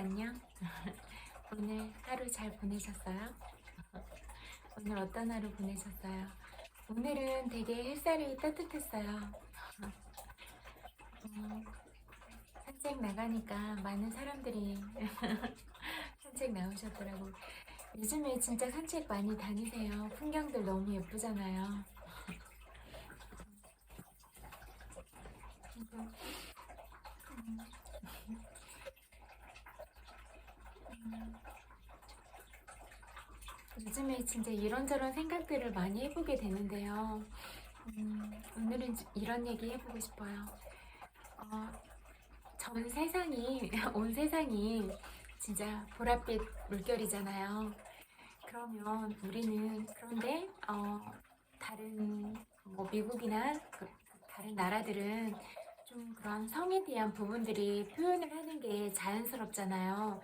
안녕. 오늘 하루 잘 보내셨어요? 오늘 어떤 하루 보내셨어요? 오늘은 되게 햇살이 따뜻했어요. 음, 산책 나가니까 많은 사람들이 산책 나오셨더라고. 요즘에 진짜 산책 많이 다니세요. 풍경들 너무 예쁘잖아요. 그리고, 음, 요즘에 진짜 이런저런 생각들을 많이 해보게 되는데요. 오늘은 이런 얘기 해보고 싶어요. 어, 전 세상이, 온 세상이 진짜 보랏빛 물결이잖아요. 그러면 우리는, 그런데, 다른, 뭐, 미국이나 다른 나라들은 좀 그런 성에 대한 부분들이 표현을 하는 게 자연스럽잖아요.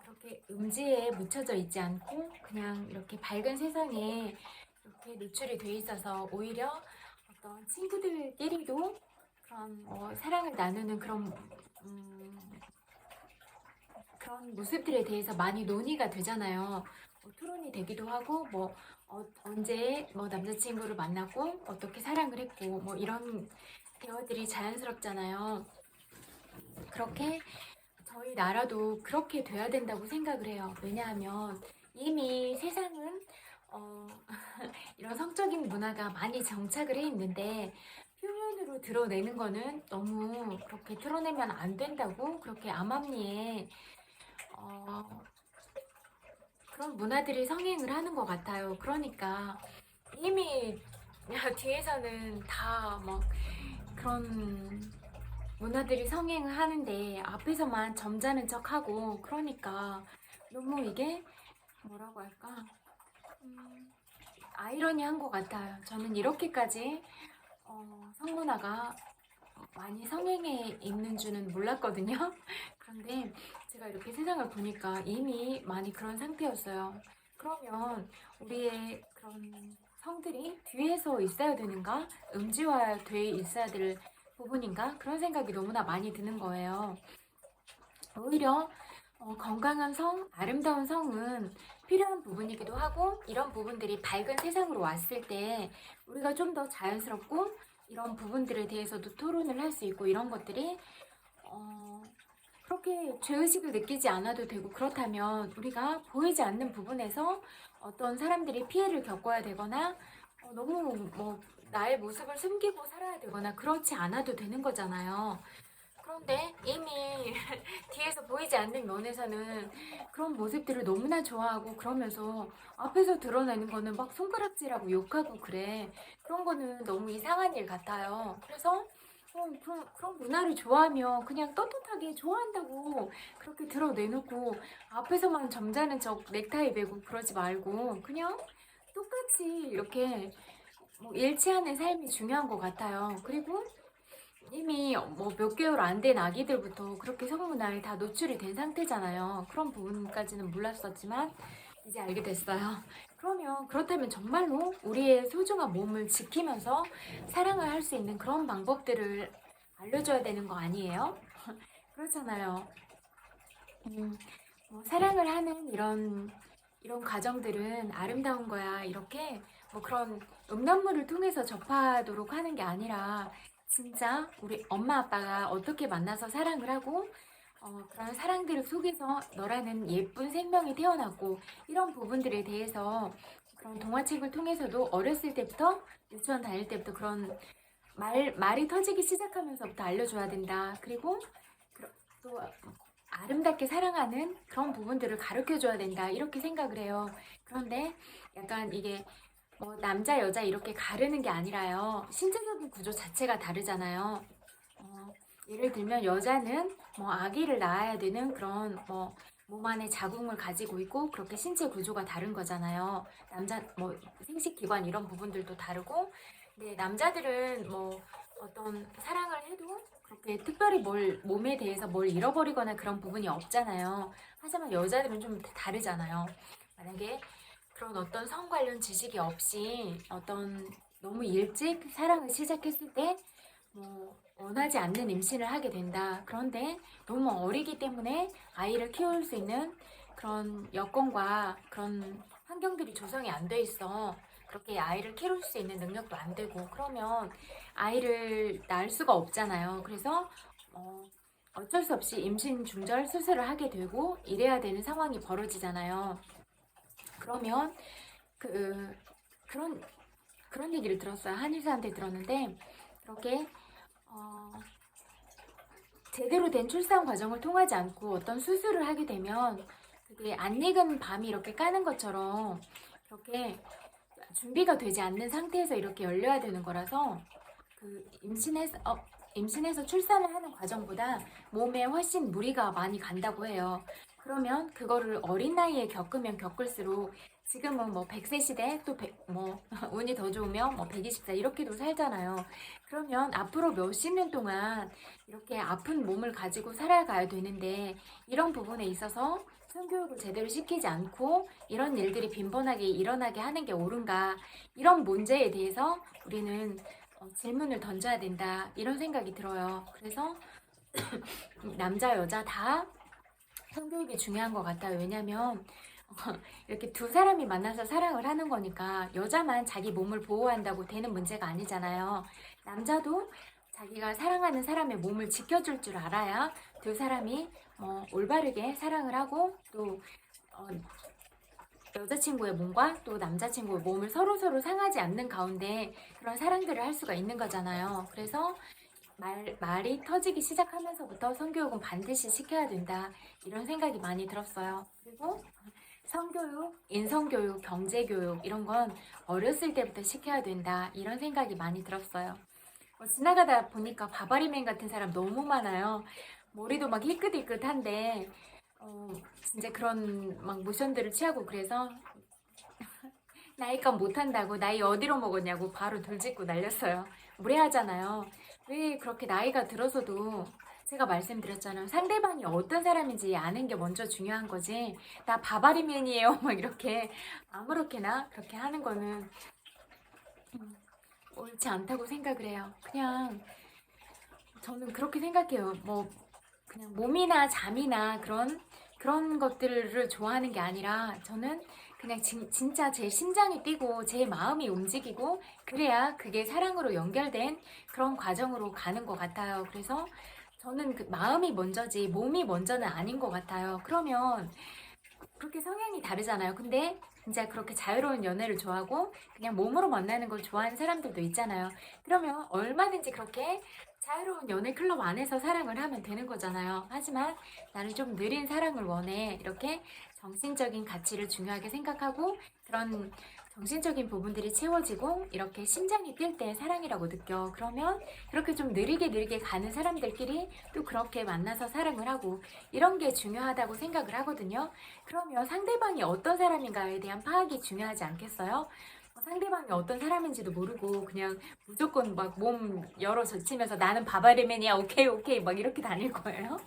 그렇게 음지에 묻혀져 있지 않고 그냥 이렇게 밝은 세상에 이렇게 노출이 돼 있어서 오히려 어떤 친구들끼리도 그런 사랑을 나누는 그런 모습들에 대해서 많이 논의가 되잖아요. 토론이 되기도 하고 뭐 언제 뭐 남자친구를 만났고 어떻게 사랑을 했고 뭐 이런 대화들이 자연스럽잖아요. 그렇게 저희 나라도 그렇게 돼야 된다고 생각을 해요. 왜냐하면 이미 세상은 어, 이런 성적인 문화가 많이 정착을 해 있는데 표면으로 드러내는 거는 너무 그렇게 드러내면 안 된다고 그렇게 암암리에 어, 그런 문화들이 성행을 하는 것 같아요. 그러니까 이미 뒤에서는 다 막 그런 문화들이 성행을 하는데 앞에서만 점잖은 척하고 그러니까 너무 이게 뭐라고 할까? 음, 아이러니한 것 같아요. 저는 이렇게까지 성문화가 많이 성행해 있는 줄은 몰랐거든요. 그런데 제가 이렇게 세상을 보니까 이미 많이 그런 상태였어요. 그러면 우리의 그런 성들이 뒤에서 있어야 되는가? 음지화돼 있어야 될 부분인가? 그런 생각이 너무나 많이 드는 거예요. 오히려 건강한 성, 아름다운 성은 필요한 부분이기도 하고 이런 부분들이 밝은 세상으로 왔을 때 우리가 좀 더 자연스럽고 이런 부분들에 대해서도 토론을 할 수 있고 이런 것들이 어, 그렇게 죄의식을 느끼지 않아도 되고 그렇다면 우리가 보이지 않는 부분에서 어떤 사람들이 피해를 겪어야 되거나 너무 뭐 나의 모습을 숨기고 살아야 되거나 그렇지 않아도 되는 거잖아요. 그런데 이미 뒤에서 보이지 않는 면에서는 그런 모습들을 너무나 좋아하고 그러면서 앞에서 드러내는 거는 막 손가락질하고 욕하고 그래. 그런 거는 너무 이상한 일 같아요. 그래서 그런 문화를 좋아하면 그냥 떳떳하게 좋아한다고 그렇게 드러내놓고 앞에서만 점잖은 척 넥타이 매고 그러지 말고 그냥 똑같이 이렇게 뭐 일치하는 삶이 중요한 것 같아요. 그리고 이미 뭐 몇 개월 안 된 아기들부터 그렇게 성문화에 다 노출이 된 상태잖아요. 그런 부분까지는 몰랐었지만 이제 알게 됐어요. 그러면 그렇다면 정말로 우리의 소중한 몸을 지키면서 사랑을 할 수 있는 그런 방법들을 알려줘야 되는 거 아니에요? 그렇잖아요. 뭐 사랑을 하는 이런 과정들은 아름다운 거야. 이렇게 뭐 그런 음란물을 통해서 접하도록 하는 게 아니라 진짜 우리 엄마 아빠가 어떻게 만나서 사랑을 하고 그런 사랑들 속에서 너라는 예쁜 생명이 태어났고 이런 부분들에 대해서 그런 동화책을 통해서도 어렸을 때부터 유치원 다닐 때부터 그런 말이 터지기 시작하면서부터 알려줘야 된다. 그리고 또 아름답게 사랑하는 그런 부분들을 가르쳐줘야 된다. 이렇게 생각을 해요. 그런데 약간 이게 뭐 남자, 여자 이렇게 가르는 게 아니라요. 신체적인 구조 자체가 다르잖아요. 어, 예를 들면 여자는 뭐 아기를 낳아야 되는 그런 뭐 몸 안에 자궁을 가지고 있고 그렇게 신체 구조가 다른 거잖아요. 남자 뭐 생식기관 이런 부분들도 다르고 근데 남자들은 뭐 어떤 사랑을 해도 그렇게 특별히 뭘 몸에 대해서 뭘 잃어버리거나 그런 부분이 없잖아요. 하지만 여자들은 좀 다르잖아요. 만약에 그런 어떤 성 관련 지식이 없이 어떤 너무 일찍 사랑을 시작했을 때 원하지 않는 임신을 하게 된다. 그런데 너무 어리기 때문에 아이를 키울 수 있는 그런 여건과 그런 환경들이 조성이 안 돼 있어. 그렇게 아이를 키울 수 있는 능력도 안 되고 그러면 아이를 낳을 수가 없잖아요. 그래서 어쩔 수 없이 임신 중절 수술을 하게 되고 이래야 되는 상황이 벌어지잖아요. 그러면 그 그런 그런 얘기를 들었어요. 한의사한테 들었는데 그렇게 어, 제대로 된 출산 과정을 통하지 않고 어떤 수술을 하게 되면 그게 안 익은 밤이 이렇게 까는 것처럼 이렇게 준비가 되지 않는 상태에서 이렇게 열려야 되는 거라서 임신해서 출산을 하는 과정보다 몸에 훨씬 무리가 많이 간다고 해요. 그러면 그거를 어린 나이에 겪으면 겪을수록 지금은 뭐 100세 시대 또 운이 더 좋으면 뭐 120세 이렇게도 살잖아요. 그러면 앞으로 몇십 년 동안 이렇게 아픈 몸을 가지고 살아가야 되는데 이런 부분에 있어서 성교육을 제대로 시키지 않고 이런 일들이 빈번하게 일어나게 하는 게 옳은가 이런 문제에 대해서 우리는 질문을 던져야 된다 이런 생각이 들어요. 그래서 남자 여자 다 성교육이 중요한 것 같아요. 왜냐면 이렇게 두 사람이 만나서 사랑을 하는 거니까 여자만 자기 몸을 보호한다고 되는 문제가 아니잖아요. 남자도 자기가 사랑하는 사람의 몸을 지켜줄 줄 알아야 두 사람이 올바르게 사랑을 하고 또 여자친구의 몸과 또 남자친구의 몸을 서로서로 상하지 않는 가운데 그런 사랑들을 할 수가 있는 거잖아요. 그래서 말이 터지기 시작하면서부터 성교육은 반드시 시켜야 된다. 이런 생각이 많이 들었어요. 그리고 성교육, 인성교육, 경제교육 이런 건 어렸을 때부터 시켜야 된다. 이런 생각이 많이 들었어요. 지나가다 보니까 바바리맨 같은 사람 너무 많아요. 머리도 막 힐끗힐끗한데 진짜 그런 막 모션들을 취하고 그래서 나이값 못한다고 나이 어디로 먹었냐고 바로 돌직구 날렸어요. 무례하잖아요. 왜 그렇게 나이가 들어서도 제가 말씀드렸잖아요. 상대방이 어떤 사람인지 아는 게 먼저 중요한 거지. 나 바바리맨이에요. 막 이렇게 아무렇게나 그렇게 하는 거는 옳지 않다고 생각을 해요. 그냥 저는 그렇게 생각해요. 그냥 몸이나 잠이나 그런 것들을 좋아하는 게 아니라 저는 그냥 진짜 제 심장이 뛰고 제 마음이 움직이고 그래야 그게 사랑으로 연결된 그런 과정으로 가는 것 같아요. 그래서 저는 그 마음이 먼저지 몸이 먼저는 아닌 것 같아요. 그러면 그렇게 성향이 다르잖아요. 근데 진짜 그렇게 자유로운 연애를 좋아하고 그냥 몸으로 만나는 걸 좋아하는 사람들도 있잖아요. 그러면 얼마든지 그렇게 자유로운 연애 클럽 안에서 사랑을 하면 되는 거잖아요. 하지만 나는 좀 느린 사랑을 원해. 이렇게 정신적인 가치를 중요하게 생각하고 그런 정신적인 부분들이 채워지고 이렇게 심장이 뛸 때 사랑이라고 느껴. 그러면 그렇게 좀 느리게 가는 사람들끼리 또 그렇게 만나서 사랑을 하고 이런 게 중요하다고 생각을 하거든요. 그러면 상대방이 어떤 사람인가에 대한 파악이 중요하지 않겠어요? 상대방이 어떤 사람인지도 모르고 그냥 무조건 막 몸 열어 젖히면서 나는 바바리맨이야 오케이 막 이렇게 다닐 거예요?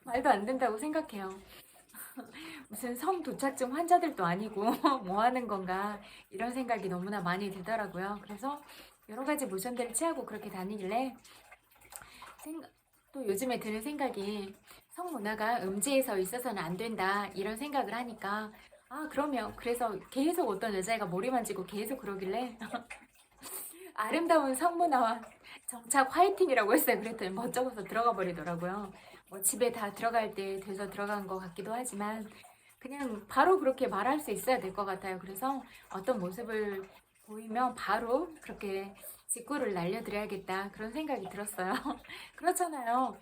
말도 안 된다고 생각해요. 무슨 성 도착증 환자들도 아니고 뭐 하는 건가 이런 생각이 너무나 많이 들더라고요. 그래서 여러 가지 모션들을 취하고 그렇게 다니길래 또 요즘에 드는 생각이 성문화가 음지에서 있어서는 안 된다 이런 생각을 하니까 그러면 그래서 계속 어떤 여자애가 머리 만지고 계속 그러길래 아름다운 성문화와 정착 화이팅이라고 했어요. 그랬더니 멋쩍어서 들어가 버리더라고요. 집에 다 들어갈 때 돼서 들어간 것 같기도 하지만 그냥 바로 그렇게 말할 수 있어야 될 것 같아요. 그래서 어떤 모습을 보이면 바로 그렇게 직구를 날려드려야겠다 그런 생각이 들었어요. 그렇잖아요.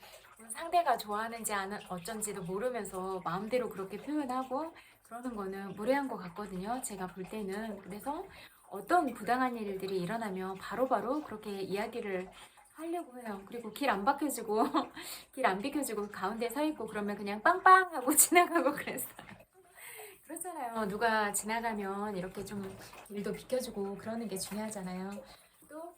상대가 좋아하는지 어쩐지도 모르면서 마음대로 그렇게 표현하고 그러는 거는 무례한 것 같거든요. 제가 볼 때는. 그래서 어떤 부당한 일들이 일어나면 바로바로 그렇게 이야기를 하려고 해요. 그리고 길 안 박혀주고 길 안 비켜주고 가운데 서 있고 그러면 그냥 빵빵 하고 지나가고 그랬어요. 그렇잖아요. 누가 지나가면 이렇게 좀 길도 비켜주고 그러는 게 중요하잖아요. 또,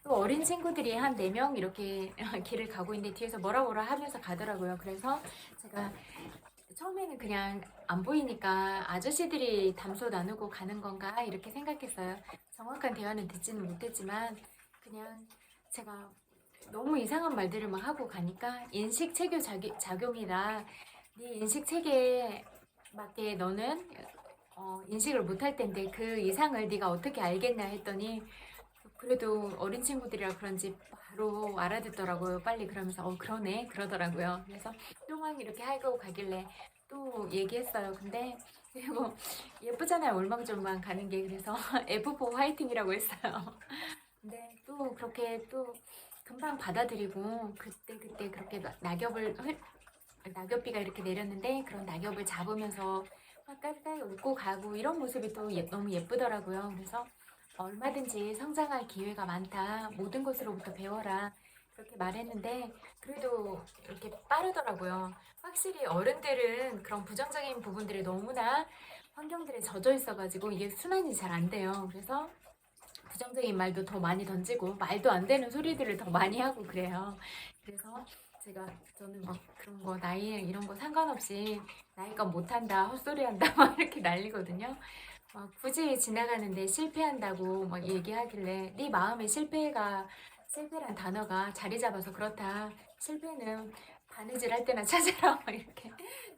또 어린 친구들이 한 4명 이렇게 길을 가고 있는데 뒤에서 뭐라 하면서 가더라고요. 그래서 제가 처음에는 그냥 안 보이니까 아저씨들이 담소 나누고 가는 건가 이렇게 생각했어요. 정확한 대화는 듣지는 못했지만 그냥 제가 너무 이상한 말들을 막 하고 가니까 인식 체계 작용이라 네 인식 체계에 맞게 너는 인식을 못할 텐데 그 이상을 네가 어떻게 알겠냐 했더니 그래도 어린 친구들이라 그런지 바로 알아듣더라고요. 빨리 그러면서 그러네 그러더라고요. 그래서 또 막 이렇게 하고 가길래 또 얘기했어요. 근데 그리고 예쁘잖아요. 올망졸망 가는 게. 그래서 F4 화이팅이라고 했어요. 근데 또 그렇게 또 금방 받아들이고 그때 그렇게 낙엽비가 이렇게 내렸는데 그런 낙엽을 잡으면서 막 깔깔 웃고 가고 이런 모습이 또 너무 예쁘더라고요. 그래서 얼마든지 성장할 기회가 많다. 모든 것으로부터 배워라. 그렇게 말했는데 그래도 이렇게 빠르더라고요. 확실히 어른들은 그런 부정적인 부분들이 너무나 환경들에 젖어 있어가지고 이게 순환이 잘 안 돼요. 그래서 부정적인 말도 더 많이 던지고 말도 안 되는 소리들을 더 많이 하고 그래요. 그래서 저는 막 그런 거 나이 이런 거 상관없이 나이가 못한다 헛소리한다 막 이렇게 날리거든요. 막 굳이 지나가는데 실패한다고 막 얘기하길래 네 마음에 실패란 단어가 자리 잡아서 그렇다. 실패는 바느질 할 때나 찾아라 막 이렇게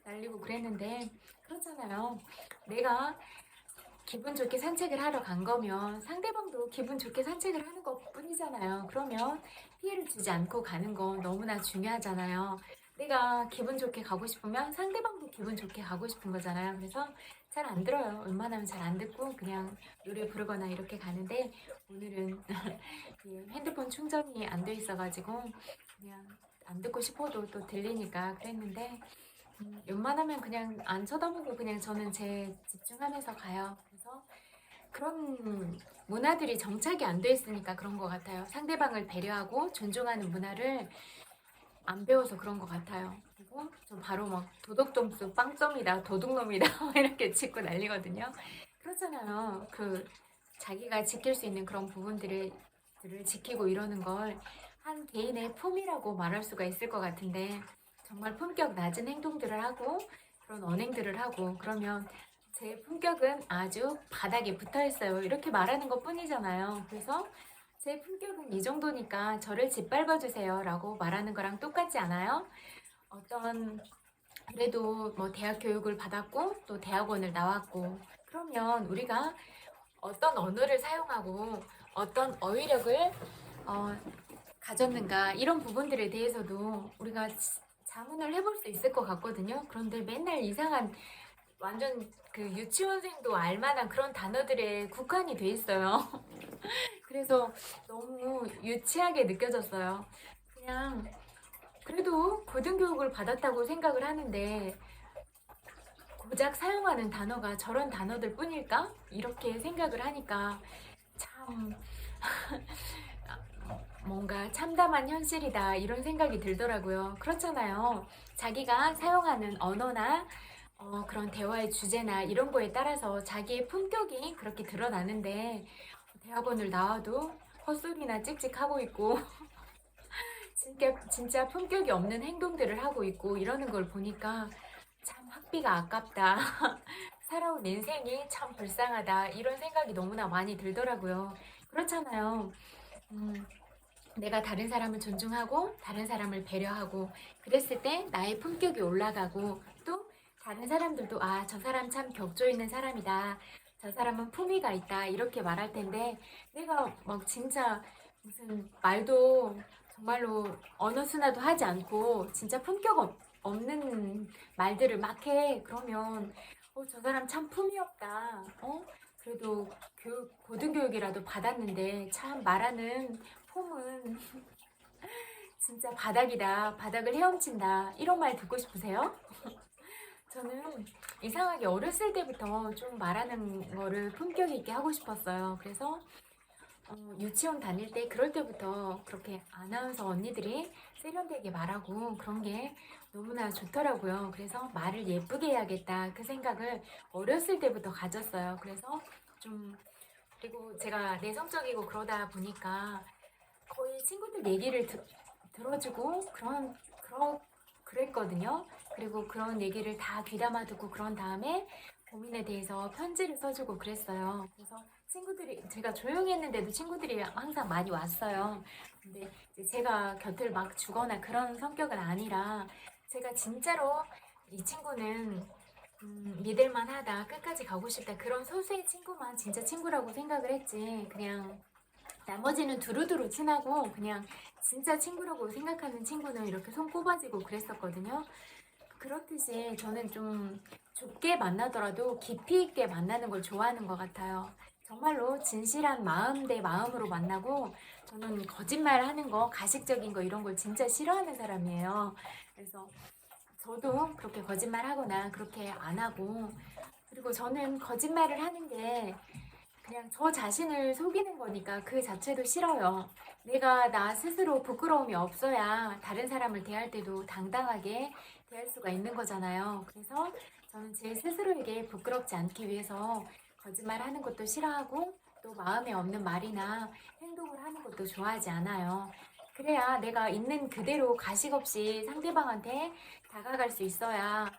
날리고 그랬는데 그렇잖아요. 내가 기분 좋게 산책을 하러 간 거면 상대방도 기분 좋게 산책을 하는 것 뿐이잖아요. 그러면 피해를 주지 않고 가는 건 너무나 중요하잖아요. 내가 기분 좋게 가고 싶으면 상대방도 기분 좋게 가고 싶은 거잖아요. 그래서 잘 안 들어요. 웬만하면 잘 안 듣고 그냥 노래 부르거나 이렇게 가는데 오늘은 핸드폰 충전이 안 돼 있어가지고 그냥 안 듣고 싶어도 또 들리니까 그랬는데 웬만하면 그냥 안 쳐다보고 그냥 저는 제 집중하면서 가요. 그래서 그런 문화들이 정착이 안 돼 있으니까 그런 것 같아요. 상대방을 배려하고 존중하는 문화를 안 배워서 그런 것 같아요. 그리고 좀 바로 막 도덕점수 빵점이다, 도둑놈이다 이렇게 짓고 난리거든요. 그렇잖아요. 자기가 지킬 수 있는 그런 부분들을 지키고 이러는 걸 한 개인의 품이라고 말할 수가 있을 것 같은데 정말 품격 낮은 행동들을 하고 그런 언행들을 하고 그러면 제 품격은 아주 바닥에 붙어 있어요. 이렇게 말하는 것 뿐이잖아요. 그래서 제 품격은 이 정도니까 저를 짓밟아 주세요 라고 말하는 거랑 똑같지 않아요? 그래도 뭐 대학 교육을 받았고 또 대학원을 나왔고 그러면 우리가 어떤 언어를 사용하고 어떤 어휘력을 어, 가졌는가 이런 부분들에 대해서도 우리가 자문을 해볼 수 있을 것 같거든요. 그런데 맨날 이상한 완전 유치원생도 알만한 그런 단어들에 국한이 돼 있어요. 그래서 너무 유치하게 느껴졌어요. 그냥 그래도 고등교육을 받았다고 생각을 하는데 고작 사용하는 단어가 저런 단어들 뿐일까? 이렇게 생각을 하니까 참 뭔가 참담한 현실이다 이런 생각이 들더라고요. 그렇잖아요. 자기가 사용하는 언어나 그런 대화의 주제나 이런 거에 따라서 자기의 품격이 그렇게 드러나는데 대학원을 나와도 헛소리나 찍찍하고 있고 진짜 품격이 없는 행동들을 하고 있고 이러는 걸 보니까 참 학비가 아깝다. 살아온 인생이 참 불쌍하다. 이런 생각이 너무나 많이 들더라고요. 그렇잖아요. 음, 내가 다른 사람을 존중하고 다른 사람을 배려하고 그랬을 때 나의 품격이 올라가고 또 다른 사람들도 저 사람 참 격조 있는 사람이다. 저 사람은 품위가 있다. 이렇게 말할 텐데 내가 막 진짜 무슨 말도 정말로 언어 순화도 하지 않고 진짜 품격 없는 말들을 막 해. 그러면 저 사람 참 품위 없다. 그래도 고등교육이라도 받았는데 참 말하는 폼은 진짜 바닥이다. 바닥을 헤엄친다. 이런 말 듣고 싶으세요? 저는 이상하게 어렸을 때부터 좀 말하는 거를 품격 있게 하고 싶었어요. 그래서 유치원 다닐 때 그럴 때부터 그렇게 아나운서 언니들이 세련되게 말하고 그런 게 너무나 좋더라고요. 그래서 말을 예쁘게 해야겠다 그 생각을 어렸을 때부터 가졌어요. 그래서 그리고 제가 내성적이고 그러다 보니까 거의 친구들 얘기를 들어주고 그랬거든요. 그리고 그런 얘기를 다 귀담아 듣고 그런 다음에 고민에 대해서 편지를 써주고 그랬어요. 그래서 친구들이, 제가 조용히 했는데도 친구들이 항상 많이 왔어요. 근데 이제 제가 곁을 막 주거나 그런 성격은 아니라, 제가 진짜로 이 친구는 믿을만 하다, 끝까지 가고 싶다, 그런 소수의 친구만 진짜 친구라고 생각을 했지, 그냥 나머지는 두루두루 친하고 그냥 진짜 친구라고 생각하는 친구는 이렇게 손 꼽아지고 그랬었거든요. 그렇듯이 저는 좀 좁게 만나더라도 깊이 있게 만나는 걸 좋아하는 것 같아요. 정말로 진실한 마음 대 마음으로 만나고, 저는 거짓말 하는 거, 가식적인 거 이런 걸 진짜 싫어하는 사람이에요. 그래서 저도 그렇게 거짓말 하거나 그렇게 안 하고, 그리고 저는 거짓말을 하는 게 그냥 저 자신을 속이는 거니까 그 자체도 싫어요. 내가 나 스스로 부끄러움이 없어야 다른 사람을 대할 때도 당당하게 대할 수가 있는 거잖아요. 그래서 저는 제 스스로에게 부끄럽지 않기 위해서 거짓말 하는 것도 싫어하고, 또 마음에 없는 말이나 행동을 하는 것도 좋아하지 않아요. 그래야 내가 있는 그대로 가식 없이 상대방한테 다가갈 수 있어야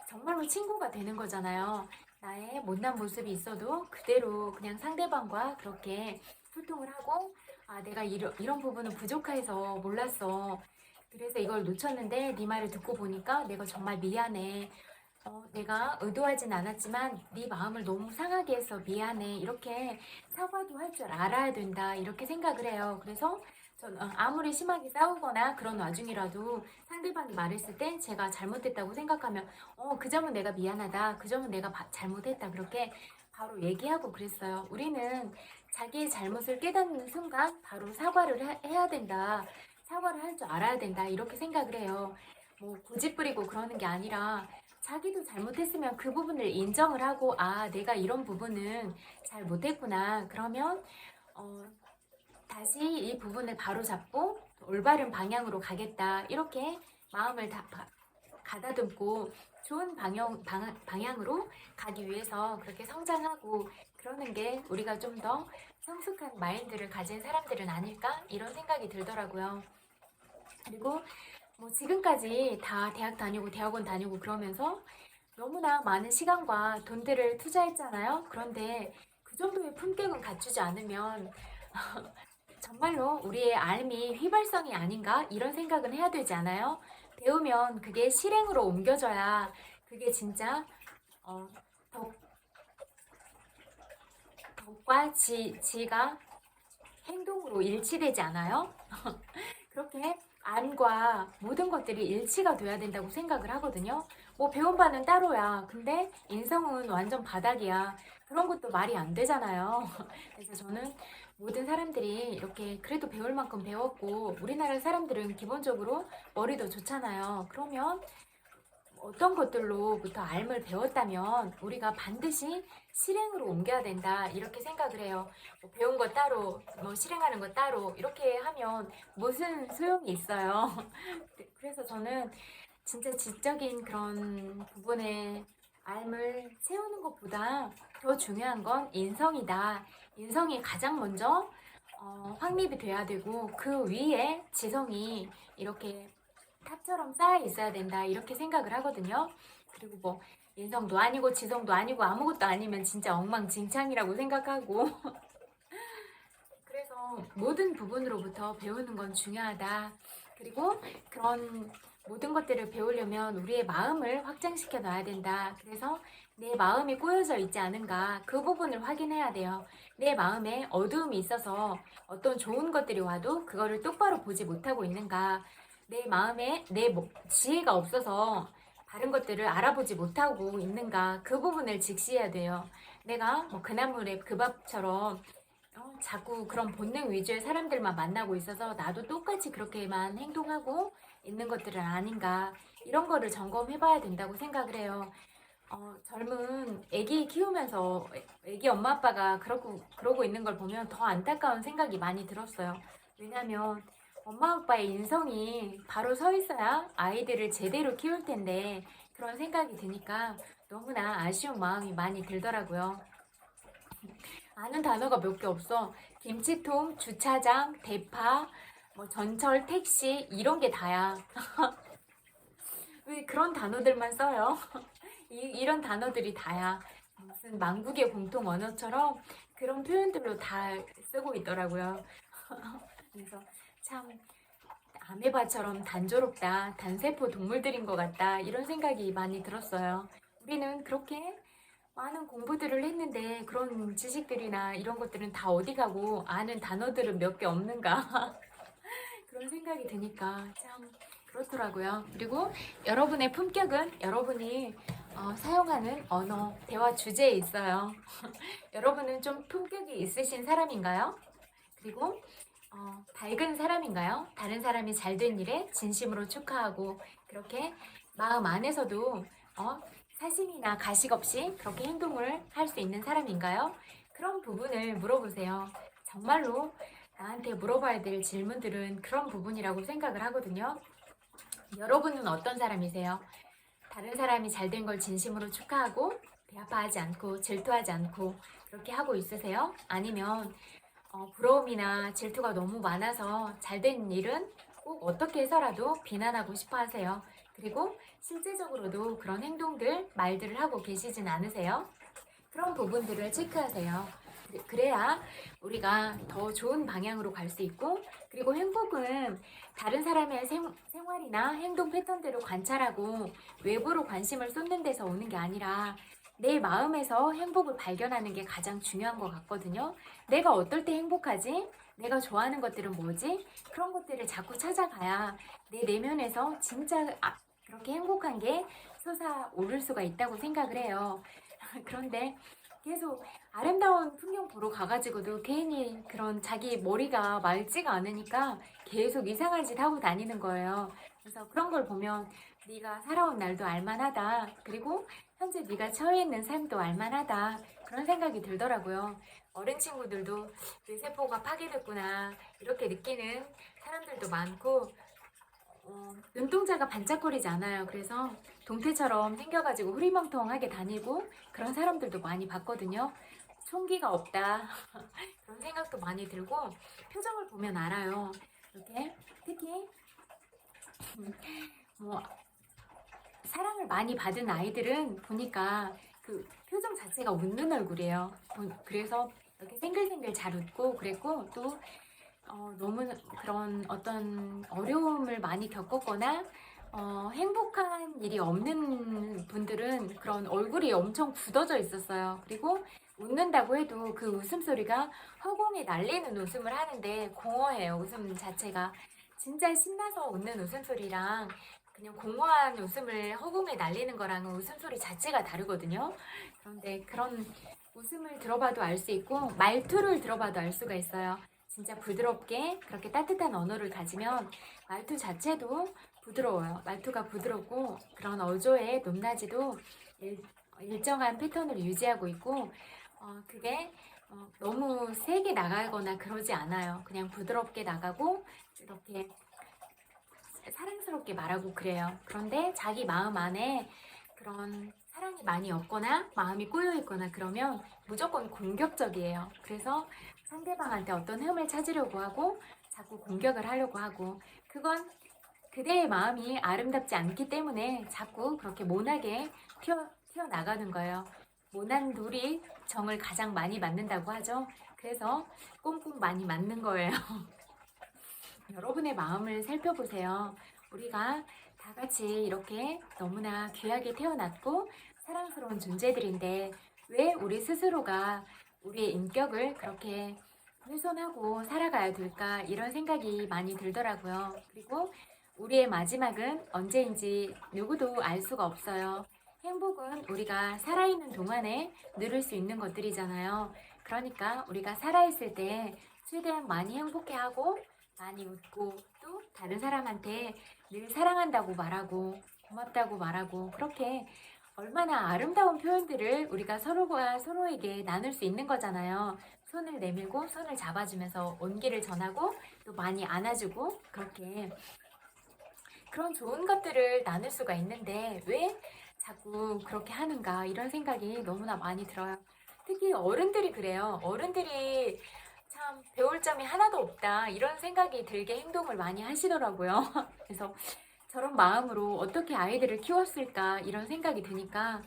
정말로 친구가 되는 거잖아요. 나의 못난 모습이 있어도 그대로 그냥 상대방과 그렇게 소통을 하고, 아, 내가 이런 부분은 부족해서 몰랐어. 그래서 이걸 놓쳤는데 네 말을 듣고 보니까 내가 정말 미안해. 내가 의도하진 않았지만 네 마음을 너무 상하게 해서 미안해. 이렇게 사과도 할 줄 알아야 된다. 이렇게 생각을 해요. 그래서 전 아무리 심하게 싸우거나 그런 와중이라도 상대방이 말했을 땐 제가 잘못했다고 생각하면 그 점은 내가 미안하다. 그 점은 내가 잘못했다. 그렇게 바로 얘기하고 그랬어요. 우리는 자기의 잘못을 깨닫는 순간 바로 사과를 해야 된다. 사과를 할 줄 알아야 된다. 이렇게 생각을 해요. 뭐 고집부리고 그러는 게 아니라 자기도 잘못했으면 그 부분을 인정을 하고, 아, 내가 이런 부분은 잘 못했구나. 그러면 다시 이 부분을 바로잡고 올바른 방향으로 가겠다. 이렇게 마음을 다 가다듬고 좋은 방향으로 가기 위해서 그렇게 성장하고 그러는 게 우리가 좀 더 성숙한 마인드를 가진 사람들은 아닐까? 이런 생각이 들더라고요. 그리고 뭐 지금까지 다 대학 다니고 대학원 다니고 그러면서 너무나 많은 시간과 돈들을 투자했잖아요. 그런데 그 정도의 품격은 갖추지 않으면 정말로 우리의 삶이 휘발성이 아닌가? 이런 생각은 해야 되지 않아요? 배우면 그게 실행으로 옮겨져야 그게 진짜 어, 덕, 덕과 지가 행동으로 일치되지 않아요? 그렇게 안과 모든 것들이 일치가 돼야 된다고 생각을 하거든요. 뭐 배운 바는 따로야. 근데 인성은 완전 바닥이야. 그런 것도 말이 안 되잖아요. 그래서 저는 모든 사람들이 이렇게 그래도 배울 만큼 배웠고, 우리나라 사람들은 기본적으로 머리도 좋잖아요. 그러면 어떤 것들로부터 알을 배웠다면 우리가 반드시 실행으로 옮겨야 된다, 이렇게 생각을 해요. 뭐 배운 거 따로, 뭐 실행하는 거 따로 이렇게 하면 무슨 소용이 있어요. 그래서 저는 진짜 지적인 그런 부분에 알을 세우는 것보다 더 중요한 건 인성이다. 인성이 가장 먼저 확립이 돼야 되고, 그 위에 지성이 이렇게 탑처럼 쌓여 있어야 된다, 이렇게 생각을 하거든요. 그리고 뭐 인성도 아니고 지성도 아니고 아무것도 아니면 진짜 엉망진창이라고 생각하고 그래서 모든 부분으로부터 배우는 건 중요하다. 그리고 그런 모든 것들을 배우려면 우리의 마음을 확장시켜 놔야 된다. 그래서 내 마음이 꼬여져 있지 않은가, 그 부분을 확인해야 돼요. 내 마음에 어두움이 있어서 어떤 좋은 것들이 와도 그거를 똑바로 보지 못하고 있는가, 내 마음에 내 지혜가 없어서 다른 것들을 알아보지 못하고 있는가, 그 부분을 직시해야 돼요. 내가 뭐 그나물의 그 밥처럼 자꾸 그런 본능 위주의 사람들만 만나고 있어서 나도 똑같이 그렇게만 행동하고 있는 것들은 아닌가, 이런 거를 점검해봐야 된다고 생각을 해요. 젊은 아기 키우면서 아기 엄마 아빠가 그러고 있는 걸 보면 더 안타까운 생각이 많이 들었어요. 왜냐면 엄마 아빠의 인성이 바로 서 있어야 아이들을 제대로 키울 텐데, 그런 생각이 드니까 너무나 아쉬운 마음이 많이 들더라고요. 아는 단어가 몇 개 없어. 김치통, 주차장, 대파, 뭐 전철, 택시, 이런 게 다야. 왜 그런 단어들만 써요? 이런 단어들이 다야. 무슨 만국의 공통 언어처럼 그런 표현들로 다 쓰고 있더라고요. 그래서 참 아메바처럼 단조롭다, 단세포 동물들인 것 같다 이런 생각이 많이 들었어요. 우리는 그렇게 많은 공부들을 했는데 그런 지식들이나 이런 것들은 다 어디 가고 아는 단어들은 몇 개 없는가 그런 생각이 드니까 참 그렇더라고요. 그리고 여러분의 품격은 여러분이 사용하는 언어, 대화 주제에 있어요. 여러분은 좀 품격이 있으신 사람인가요? 그리고 밝은 사람인가요? 다른 사람이 잘 된 일에 진심으로 축하하고 그렇게 마음 안에서도 사심이나 가식 없이 그렇게 행동을 할 수 있는 사람인가요? 그런 부분을 물어보세요. 정말로 나한테 물어봐야 될 질문들은 그런 부분이라고 생각을 하거든요. 여러분은 어떤 사람이세요? 다른 사람이 잘 된 걸 진심으로 축하하고 배아파하지 않고 질투하지 않고 그렇게 하고 있으세요? 아니면 부러움이나 질투가 너무 많아서 잘 된 일은 꼭 어떻게 해서라도 비난하고 싶어 하세요. 그리고 실제적으로도 그런 행동들, 말들을 하고 계시진 않으세요? 그런 부분들을 체크하세요. 그래야 우리가 더 좋은 방향으로 갈 수 있고, 그리고 행복은 다른 사람의 생활이나 행동 패턴대로 관찰하고 외부로 관심을 쏟는 데서 오는 게 아니라 내 마음에서 행복을 발견하는 게 가장 중요한 것 같거든요. 내가 어떨 때 행복하지? 내가 좋아하는 것들은 뭐지? 그런 것들을 자꾸 찾아가야 내 내면에서 진짜 그렇게 행복한 게 솟아오를 수가 있다고 생각을 해요. 그런데 계속 아름다운 풍경 보러 가가지고도 괜히 그런 자기 머리가 맑지가 않으니까 계속 이상한 짓 하고 다니는 거예요. 그래서 그런 걸 보면 네가 살아온 날도 알만하다. 그리고 현재 네가 처해 있는 삶도 알만하다. 그런 생각이 들더라고요. 어린 친구들도 뇌세포가 파괴됐구나 이렇게 느끼는 사람들도 많고 눈동자가 반짝거리지 않아요. 그래서 동태처럼 생겨가지고 흐리멍텅하게 다니고 그런 사람들도 많이 봤거든요. 총기가 없다 그런 생각도 많이 들고 표정을 보면 알아요. 이렇게 특히 뭐 사랑을 많이 받은 아이들은 보니까 그 표정 자체가 웃는 얼굴이에요. 그래서 이렇게 생글생글 잘 웃고 그랬고 또 너무 그런 어떤 어려움을 많이 겪었거나 행복한 일이 없는 분들은 그런 얼굴이 엄청 굳어져 있었어요. 그리고 웃는다고 해도 그 웃음소리가 허공에 날리는 웃음을 하는데 공허해요. 웃음 자체가. 진짜 신나서 웃는 웃음소리랑 그냥 공허한 웃음을 허공에 날리는 거랑은 웃음소리 자체가 다르거든요. 그런데 그런 웃음을 들어봐도 알 수 있고 말투를 들어봐도 알 수가 있어요. 진짜 부드럽게 그렇게 따뜻한 언어를 가지면 말투 자체도 부드러워요. 말투가 부드럽고 그런 어조의 높낮이도 일정한 패턴을 유지하고 있고 그게 너무 세게 나가거나 그러지 않아요. 그냥 부드럽게 나가고 이렇게 사랑스럽게 말하고 그래요. 그런데 자기 마음 안에 그런 사랑이 많이 없거나 마음이 꼬여 있거나 그러면 무조건 공격적이에요. 그래서 상대방한테 어떤 흠을 찾으려고 하고 자꾸 공격을 하려고 하고 그건 그대의 마음이 아름답지 않기 때문에 자꾸 그렇게 모나게 튀어나가는 거예요. 모난 돌이 정을 가장 많이 맞는다고 하죠. 그래서 꽁꽁 많이 맞는 거예요. 여러분의 마음을 살펴보세요. 우리가 다 같이 이렇게 너무나 귀하게 태어났고 사랑스러운 존재들인데 왜 우리 스스로가 우리의 인격을 그렇게 훼손하고 살아가야 될까 이런 생각이 많이 들더라고요. 그리고 우리의 마지막은 언제인지 누구도 알 수가 없어요. 행복은 우리가 살아있는 동안에 누릴 수 있는 것들이잖아요. 그러니까 우리가 살아있을 때 최대한 많이 행복해하고 많이 웃고 또 다른 사람한테 늘 사랑한다고 말하고 고맙다고 말하고 그렇게 얼마나 아름다운 표현들을 우리가 서로가 서로에게 나눌 수 있는 거잖아요. 손을 내밀고 손을 잡아주면서 온기를 전하고 또 많이 안아주고 그렇게 그런 좋은 것들을 나눌 수가 있는데 왜 자꾸 그렇게 하는가 이런 생각이 너무나 많이 들어요. 특히 어른들이 그래요. 어른들이 참 배울 점이 하나도 없다 이런 생각이 들게 행동을 많이 하시더라고요. 그래서 저런 마음으로 어떻게 아이들을 키웠을까 이런 생각이 드니까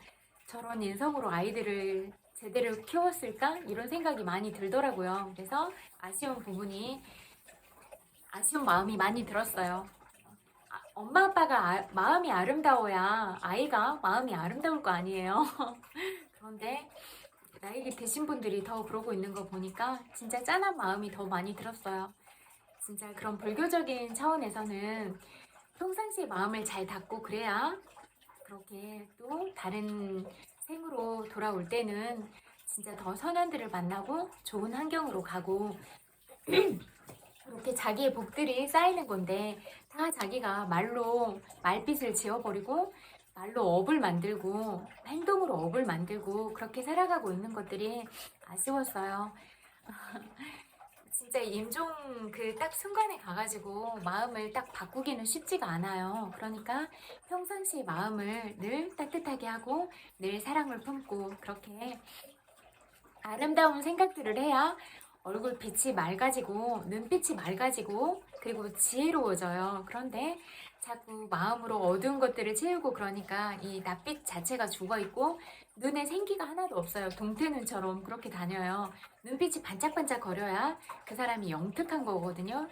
저런 인성으로 아이들을 제대로 키웠을까? 이런 생각이 많이 들더라고요. 그래서 아쉬운 마음이 많이 들었어요. 엄마 아빠가 마음이 아름다워야 아이가 마음이 아름다울 거 아니에요. 그런데 나이가 드신 분들이 더 그러고 있는 거 보니까 진짜 짠한 마음이 더 많이 들었어요. 진짜 그런 불교적인 차원에서는 평상시에 마음을 잘 닫고 그래야 그렇게 또 다른 생으로 돌아올 때는 진짜 더 선한들을 만나고 좋은 환경으로 가고 그렇게 자기의 복들이 쌓이는 건데 다 자기가 말로 말빛을 지어버리고 말로 업을 만들고 행동으로 업을 만들고 그렇게 살아가고 있는 것들이 아쉬웠어요. 진짜 임종 그 딱 순간에 가가지고 마음을 딱 바꾸기는 쉽지가 않아요. 그러니까 평상시 마음을 늘 따뜻하게 하고 늘 사랑을 품고 그렇게 아름다운 생각들을 해야 얼굴 빛이 맑아지고 눈빛이 맑아지고 그리고 지혜로워져요. 그런데 자꾸 마음으로 어두운 것들을 채우고 그러니까 이 낯빛 자체가 죽어 있고 눈에 생기가 하나도 없어요. 동태눈처럼 그렇게 다녀요. 눈빛이 반짝반짝 거려야 그 사람이 영특한 거거든요.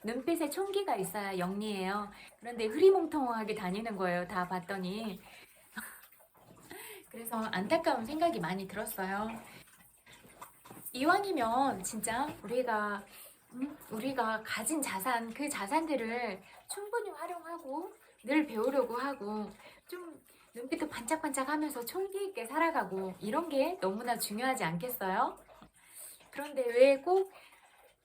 눈빛에 총기가 있어야 영리해요. 그런데 흐리멍텅하게 다니는 거예요. 다 봤더니. 그래서 안타까운 생각이 많이 들었어요. 이왕이면 진짜 우리가 가진 자산, 그 자산들을 충분히 활용하고 늘 배우려고 하고 좀 눈빛도 반짝반짝 하면서 총기 있게 살아가고 이런 게 너무나 중요하지 않겠어요? 그런데 왜 꼭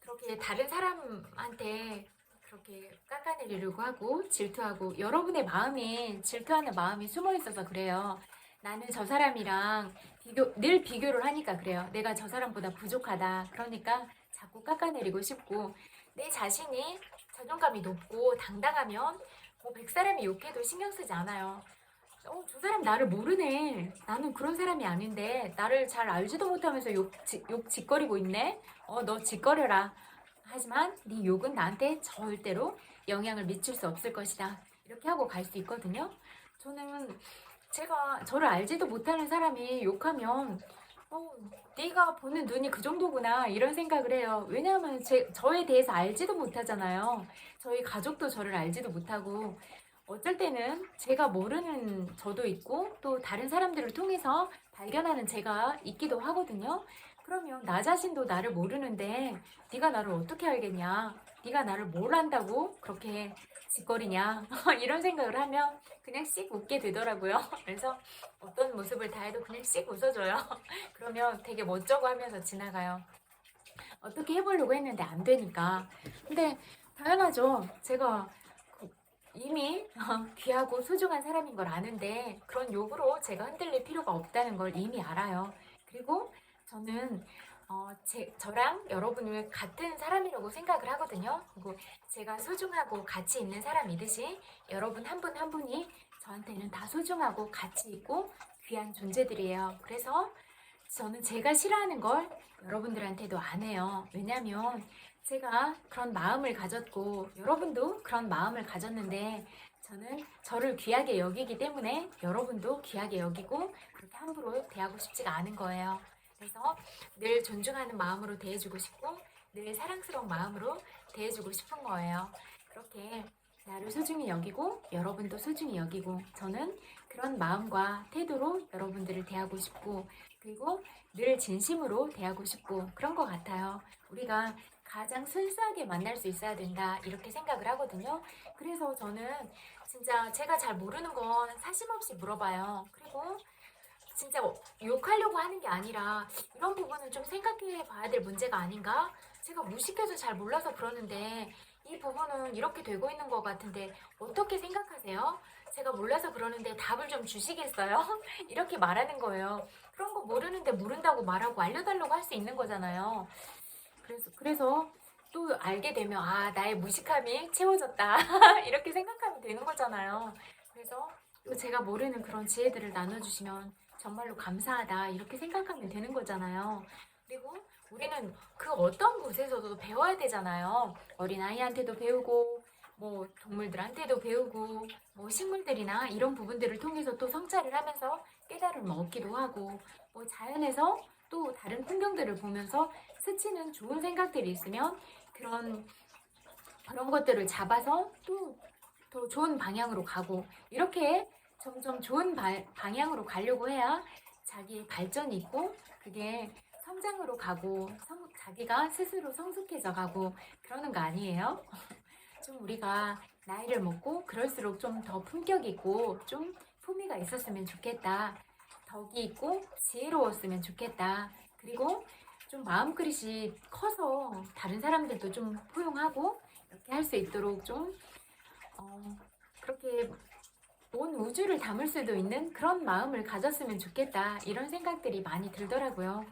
그렇게 다른 사람한테 그렇게 깎아내리려고 하고 질투하고 여러분의 마음에 질투하는 마음이 숨어 있어서 그래요. 나는 저 사람이랑 늘 비교를 하니까 그래요. 내가 저 사람보다 부족하다. 그러니까 자꾸 깎아내리고 싶고 내 자신이 자존감이 높고 당당하면 뭐 100사람이 욕해도 신경 쓰지 않아요. 저 사람 나를 모르네. 나는 그런 사람이 아닌데 나를 잘 알지도 못하면서 욕 짓거리고 있네. 너 짓거려라. 하지만 네 욕은 나한테 절대로 영향을 미칠 수 없을 것이다. 이렇게 하고 갈 수 있거든요. 저는 제가 저를 알지도 못하는 사람이 욕하면 네가 보는 눈이 그 정도구나 이런 생각을 해요. 왜냐하면 저에 대해서 알지도 못하잖아요. 저희 가족도 저를 알지도 못하고 어쩔 때는 제가 모르는 저도 있고 또 다른 사람들을 통해서 발견하는 제가 있기도 하거든요. 그러면 나 자신도 나를 모르는데 네가 나를 어떻게 알겠냐? 네가 나를 뭘 안다고 그렇게 짓거리냐? 이런 생각을 하면 그냥 씩 웃게 되더라고요. 그래서 어떤 모습을 다 해도 그냥 씩 웃어줘요. 그러면 되게 멋쩍어 하면서 지나가요. 어떻게 해보려고 했는데 안 되니까. 근데 당연하죠. 제가 이미 귀하고 소중한 사람인 걸 아는데 그런 욕으로 제가 흔들릴 필요가 없다는 걸 이미 알아요. 그리고 저는 저랑 여러분을 같은 사람이라고 생각을 하거든요. 그리고 제가 소중하고 가치 있는 사람이듯이 여러분 한 분 한 분이 저한테는 다 소중하고 가치 있고 귀한 존재들이에요. 그래서 저는 제가 싫어하는 걸 여러분들한테도 안 해요. 왜냐면 제가 그런 마음을 가졌고 여러분도 그런 마음을 가졌는데 저는 저를 귀하게 여기기 때문에 여러분도 귀하게 여기고 그렇게 함부로 대하고 싶지가 않은 거예요. 그래서 늘 존중하는 마음으로 대해주고 싶고 늘 사랑스러운 마음으로 대해주고 싶은 거예요. 그렇게 나를 소중히 여기고 여러분도 소중히 여기고 저는 그런 마음과 태도로 여러분들을 대하고 싶고 그리고 늘 진심으로 대하고 싶고 그런 것 같아요. 우리가 가장 순수하게 만날 수 있어야 된다 이렇게 생각을 하거든요. 그래서 저는 진짜 제가 잘 모르는 건 사심없이 물어봐요. 그리고 진짜 욕하려고 하는 게 아니라 이런 부분은 좀 생각해 봐야 될 문제가 아닌가? 제가 무식해서 잘 몰라서 그러는데 이 부분은 이렇게 되고 있는 것 같은데 어떻게 생각하세요? 제가 몰라서 그러는데 답을 좀 주시겠어요? 이렇게 말하는 거예요. 그런 거 모르는데 모른다고 말하고 알려달라고 할 수 있는 거잖아요. 그래서 또 알게 되면 나의 무식함이 채워졌다 이렇게 생각하면 되는 거잖아요. 그래서 또 제가 모르는 그런 지혜들을 나눠주시면 정말로 감사하다 이렇게 생각하면 되는 거잖아요. 그리고 우리는 그 어떤 곳에서도 배워야 되잖아요. 어린아이한테도 배우고 뭐 동물들한테도 배우고 뭐 식물들이나 이런 부분들을 통해서 또 성찰을 하면서 깨달음을 얻기도 하고 뭐 자연에서 또 다른 풍경들을 보면서 스치는 좋은 생각들이 있으면 그런 것들을 잡아서 또 더 좋은 방향으로 가고 이렇게 점점 좋은 방향으로 가려고 해야 자기의 발전이 있고 그게 성장으로 가고 자기가 스스로 성숙해져 가고 그러는 거 아니에요? 좀 우리가 나이를 먹고 그럴수록 좀 더 품격 있고 좀 품위가 있었으면 좋겠다. 덕이 있고 지혜로웠으면 좋겠다. 그리고 좀 마음그릇이 커서 다른 사람들도 좀 포용하고 이렇게 할 수 있도록 좀 그렇게 온 우주를 담을 수도 있는 그런 마음을 가졌으면 좋겠다. 이런 생각들이 많이 들더라고요.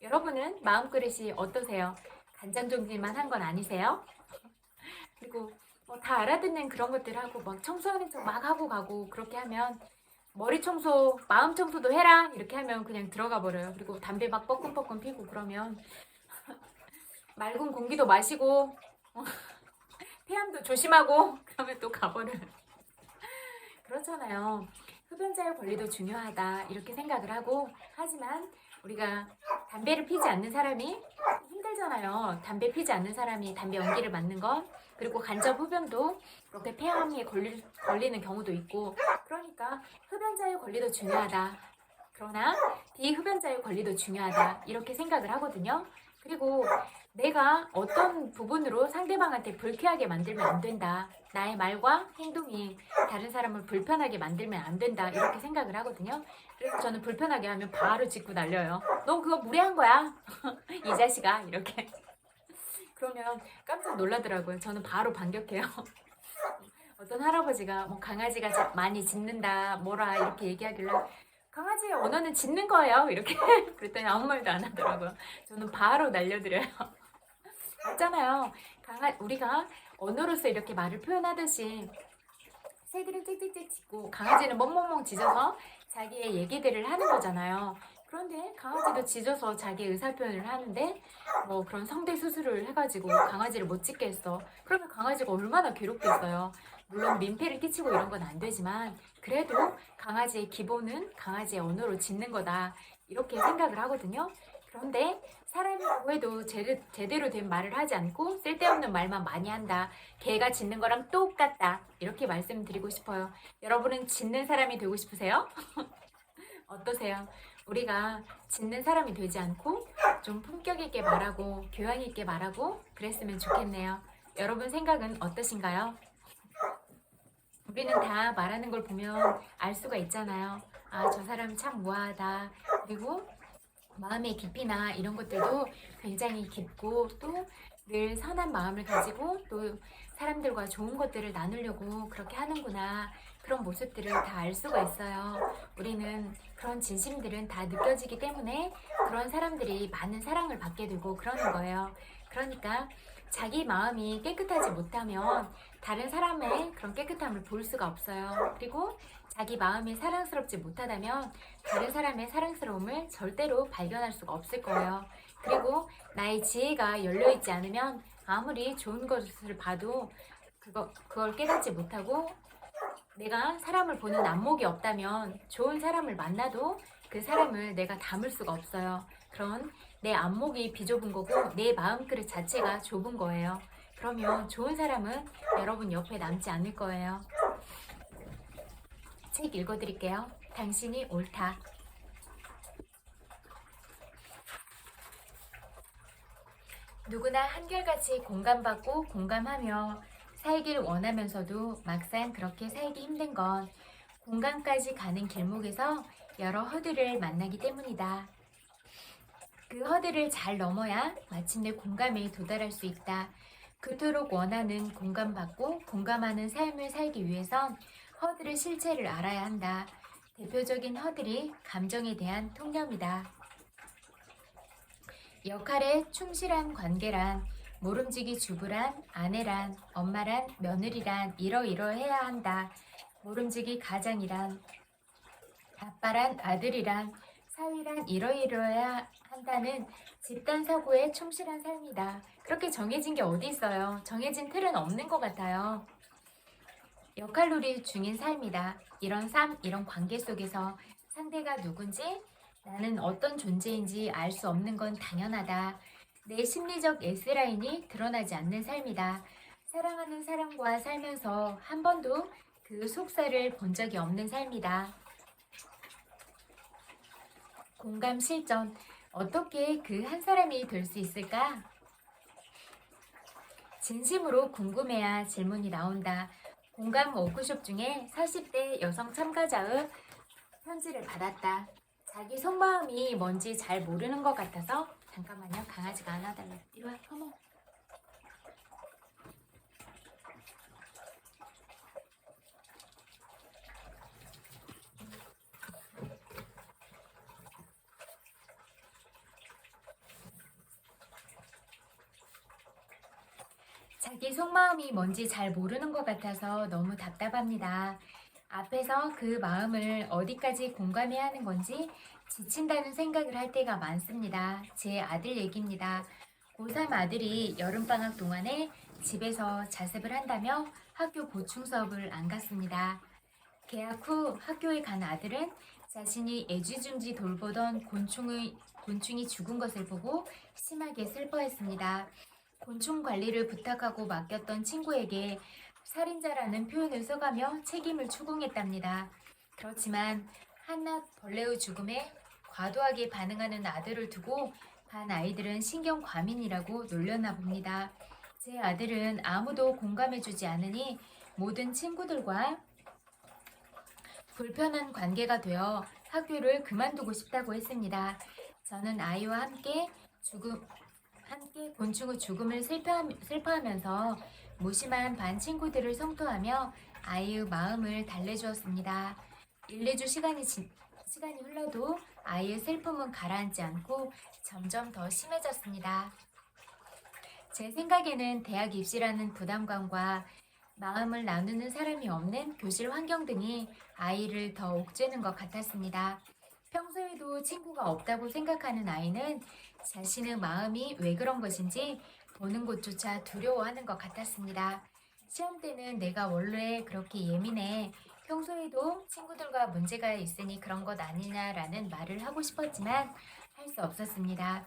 여러분은 마음그릇이 어떠세요? 간장종질만 한 건 아니세요? 그리고 다 알아듣는 그런 것들 하고 막 청소하는 척 막 하고 가고 그렇게 하면 머리 청소, 마음 청소도 해라 이렇게 하면 그냥 들어가 버려요. 그리고 담배 막 뻐끔뻐끔 피고 그러면 맑은 공기도 마시고 폐암도 조심하고 그러면 또 가버려요. 그렇잖아요. 흡연자의 권리도 중요하다 이렇게 생각을 하고 하지만 우리가 담배를 피지 않는 사람이 힘들잖아요. 담배 피지 않는 사람이 담배 연기를 맡는 건 그리고 간접 흡연도 그렇게 폐암에 걸리는 경우도 있고 그러니까 흡연자의 권리도 중요하다. 그러나 비흡연자의 권리도 중요하다 이렇게 생각을 하거든요. 그리고 내가 어떤 부분으로 상대방한테 불쾌하게 만들면 안 된다. 나의 말과 행동이 다른 사람을 불편하게 만들면 안 된다. 이렇게 생각을 하거든요. 그래서 저는 불편하게 하면 바로 짚고 날려요. 너 그거 무례한 거야. 이 자식아. 이렇게. 그러면 깜짝 놀라더라고요. 저는 바로 반격해요. 어떤 할아버지가 뭐 강아지가 많이 짖는다. 뭐라 이렇게 얘기하길래 강아지의 언어는 짖는 거예요. 이렇게 그랬더니 아무 말도 안 하더라고요. 저는 바로 날려드려요. 맞잖아요. 우리가 언어로서 이렇게 말을 표현하듯이 새들은 찍찍찍 짖고 강아지는 멍멍멍 짖어서 자기의 얘기들을 하는 거잖아요. 그런데 강아지도 짖어서 자기 의사표현을 하는데 뭐 그런 성대 수술을 해가지고 강아지를 못 짖게 했어. 그러면 강아지가 얼마나 괴롭겠어요. 물론 민폐를 끼치고 이런 건 안 되지만 그래도 강아지의 기본은 강아지의 언어로 짖는 거다. 이렇게 생각을 하거든요. 그런데 사람이라고 해도 제대로 된 말을 하지 않고 쓸데없는 말만 많이 한다. 개가 짖는 거랑 똑같다. 이렇게 말씀드리고 싶어요. 여러분은 짖는 사람이 되고 싶으세요? 어떠세요? 우리가 짖는 사람이 되지 않고 좀 품격 있게 말하고 교양 있게 말하고 그랬으면 좋겠네요. 여러분 생각은 어떠신가요? 우리는 다 말하는 걸 보면 알 수가 있잖아요. 아, 저 사람 참 우아하다. 그리고 마음의 깊이나 이런 것들도 굉장히 깊고 또 늘 선한 마음을 가지고 또 사람들과 좋은 것들을 나누려고 그렇게 하는구나. 그런 모습들을 다 알 수가 있어요. 우리는 그런 진심들은 다 느껴지기 때문에 그런 사람들이 많은 사랑을 받게 되고 그러는 거예요. 그러니까 자기 마음이 깨끗하지 못하면 다른 사람의 그런 깨끗함을 볼 수가 없어요. 그리고 자기 마음이 사랑스럽지 못하다면 다른 사람의 사랑스러움을 절대로 발견할 수가 없을 거예요. 그리고 나의 지혜가 열려있지 않으면 아무리 좋은 것을 봐도 그걸 깨닫지 못하고 내가 사람을 보는 안목이 없다면 좋은 사람을 만나도 그 사람을 내가 담을 수가 없어요. 그런 내 안목이 비좁은 거고 내 마음그릇 자체가 좁은 거예요. 그러면 좋은 사람은 여러분 옆에 남지 않을 거예요. 책 읽어드릴게요. 당신이 옳다. 누구나 한결같이 공감받고 공감하며 살길 원하면서도 막상 그렇게 살기 힘든 건 공감까지 가는 길목에서 여러 허들을 만나기 때문이다. 그 허들을 잘 넘어야 마침내 공감에 도달할 수 있다. 그토록 원하는 공감받고 공감하는 삶을 살기 위해선 허들의 실체를 알아야 한다. 대표적인 허들이 감정에 대한 통념이다. 역할에 충실한 관계란 모름지기 주부란 아내란 엄마란 며느리란 이러이러해야 한다. 모름지기 가장이란 아빠란 아들이란 사위란 이러이러해야 한다는 집단 사고에 충실한 삶이다. 그렇게 정해진 게 어디 있어요? 정해진 틀은 없는 것 같아요. 역할놀이 중인 삶이다. 이런 삶, 이런 관계 속에서 상대가 누군지, 나는 어떤 존재인지 알 수 없는 건 당연하다. 내 심리적 S라인이 드러나지 않는 삶이다. 사랑하는 사람과 살면서 한 번도 그 속살을 본 적이 없는 삶이다. 공감 실전. 어떻게 그 한 사람이 될 수 있을까? 진심으로 궁금해야 질문이 나온다. 공감 워크숍 중에 40대 여성 참가자의 편지를 받았다. 자기 속마음이 뭔지 잘 모르는 것 같아서. 잠깐만요. 강아지가 안아달라. 이리 와. 어머. 자기 속마음이 뭔지 잘 모르는 것 같아서 너무 답답합니다. 앞에서 그 마음을 어디까지 공감해야 하는 건지 지친다는 생각을 할 때가 많습니다. 제 아들 얘기입니다. 고3 아들이 여름방학 동안에 집에서 자습을 한다며 학교 보충 수업을 안 갔습니다. 개학 후 학교에 간 아들은 자신이 애지중지 돌보던 곤충이 죽은 것을 보고 심하게 슬퍼했습니다. 곤충 관리를 부탁하고 맡겼던 친구에게 살인자라는 표현을 써가며 책임을 추궁했답니다. 그렇지만 한낱 벌레의 죽음에 과도하게 반응하는 아들을 두고 반 아이들은 신경 과민이라고 놀렸나 봅니다. 제 아들은 아무도 공감해주지 않으니 모든 친구들과 불편한 관계가 되어 학교를 그만두고 싶다고 했습니다. 저는 아이와 함께 곤충의 죽음을 슬퍼하면서 무심한 반 친구들을 성토하며 아이의 마음을 달래주었습니다. 1, 2주 시간이 흘러도 아이의 슬픔은 가라앉지 않고 점점 더 심해졌습니다. 제 생각에는 대학 입시라는 부담감과 마음을 나누는 사람이 없는 교실 환경 등이 아이를 더 옥죄는 것 같았습니다. 평소에도 친구가 없다고 생각하는 아이는 자신의 마음이 왜 그런 것인지 보는 곳조차 두려워하는 것 같았습니다. 시험 때는 내가 원래 그렇게 예민해. 평소에도 친구들과 문제가 있으니 그런 것 아니냐라는 말을 하고 싶었지만 할 수 없었습니다.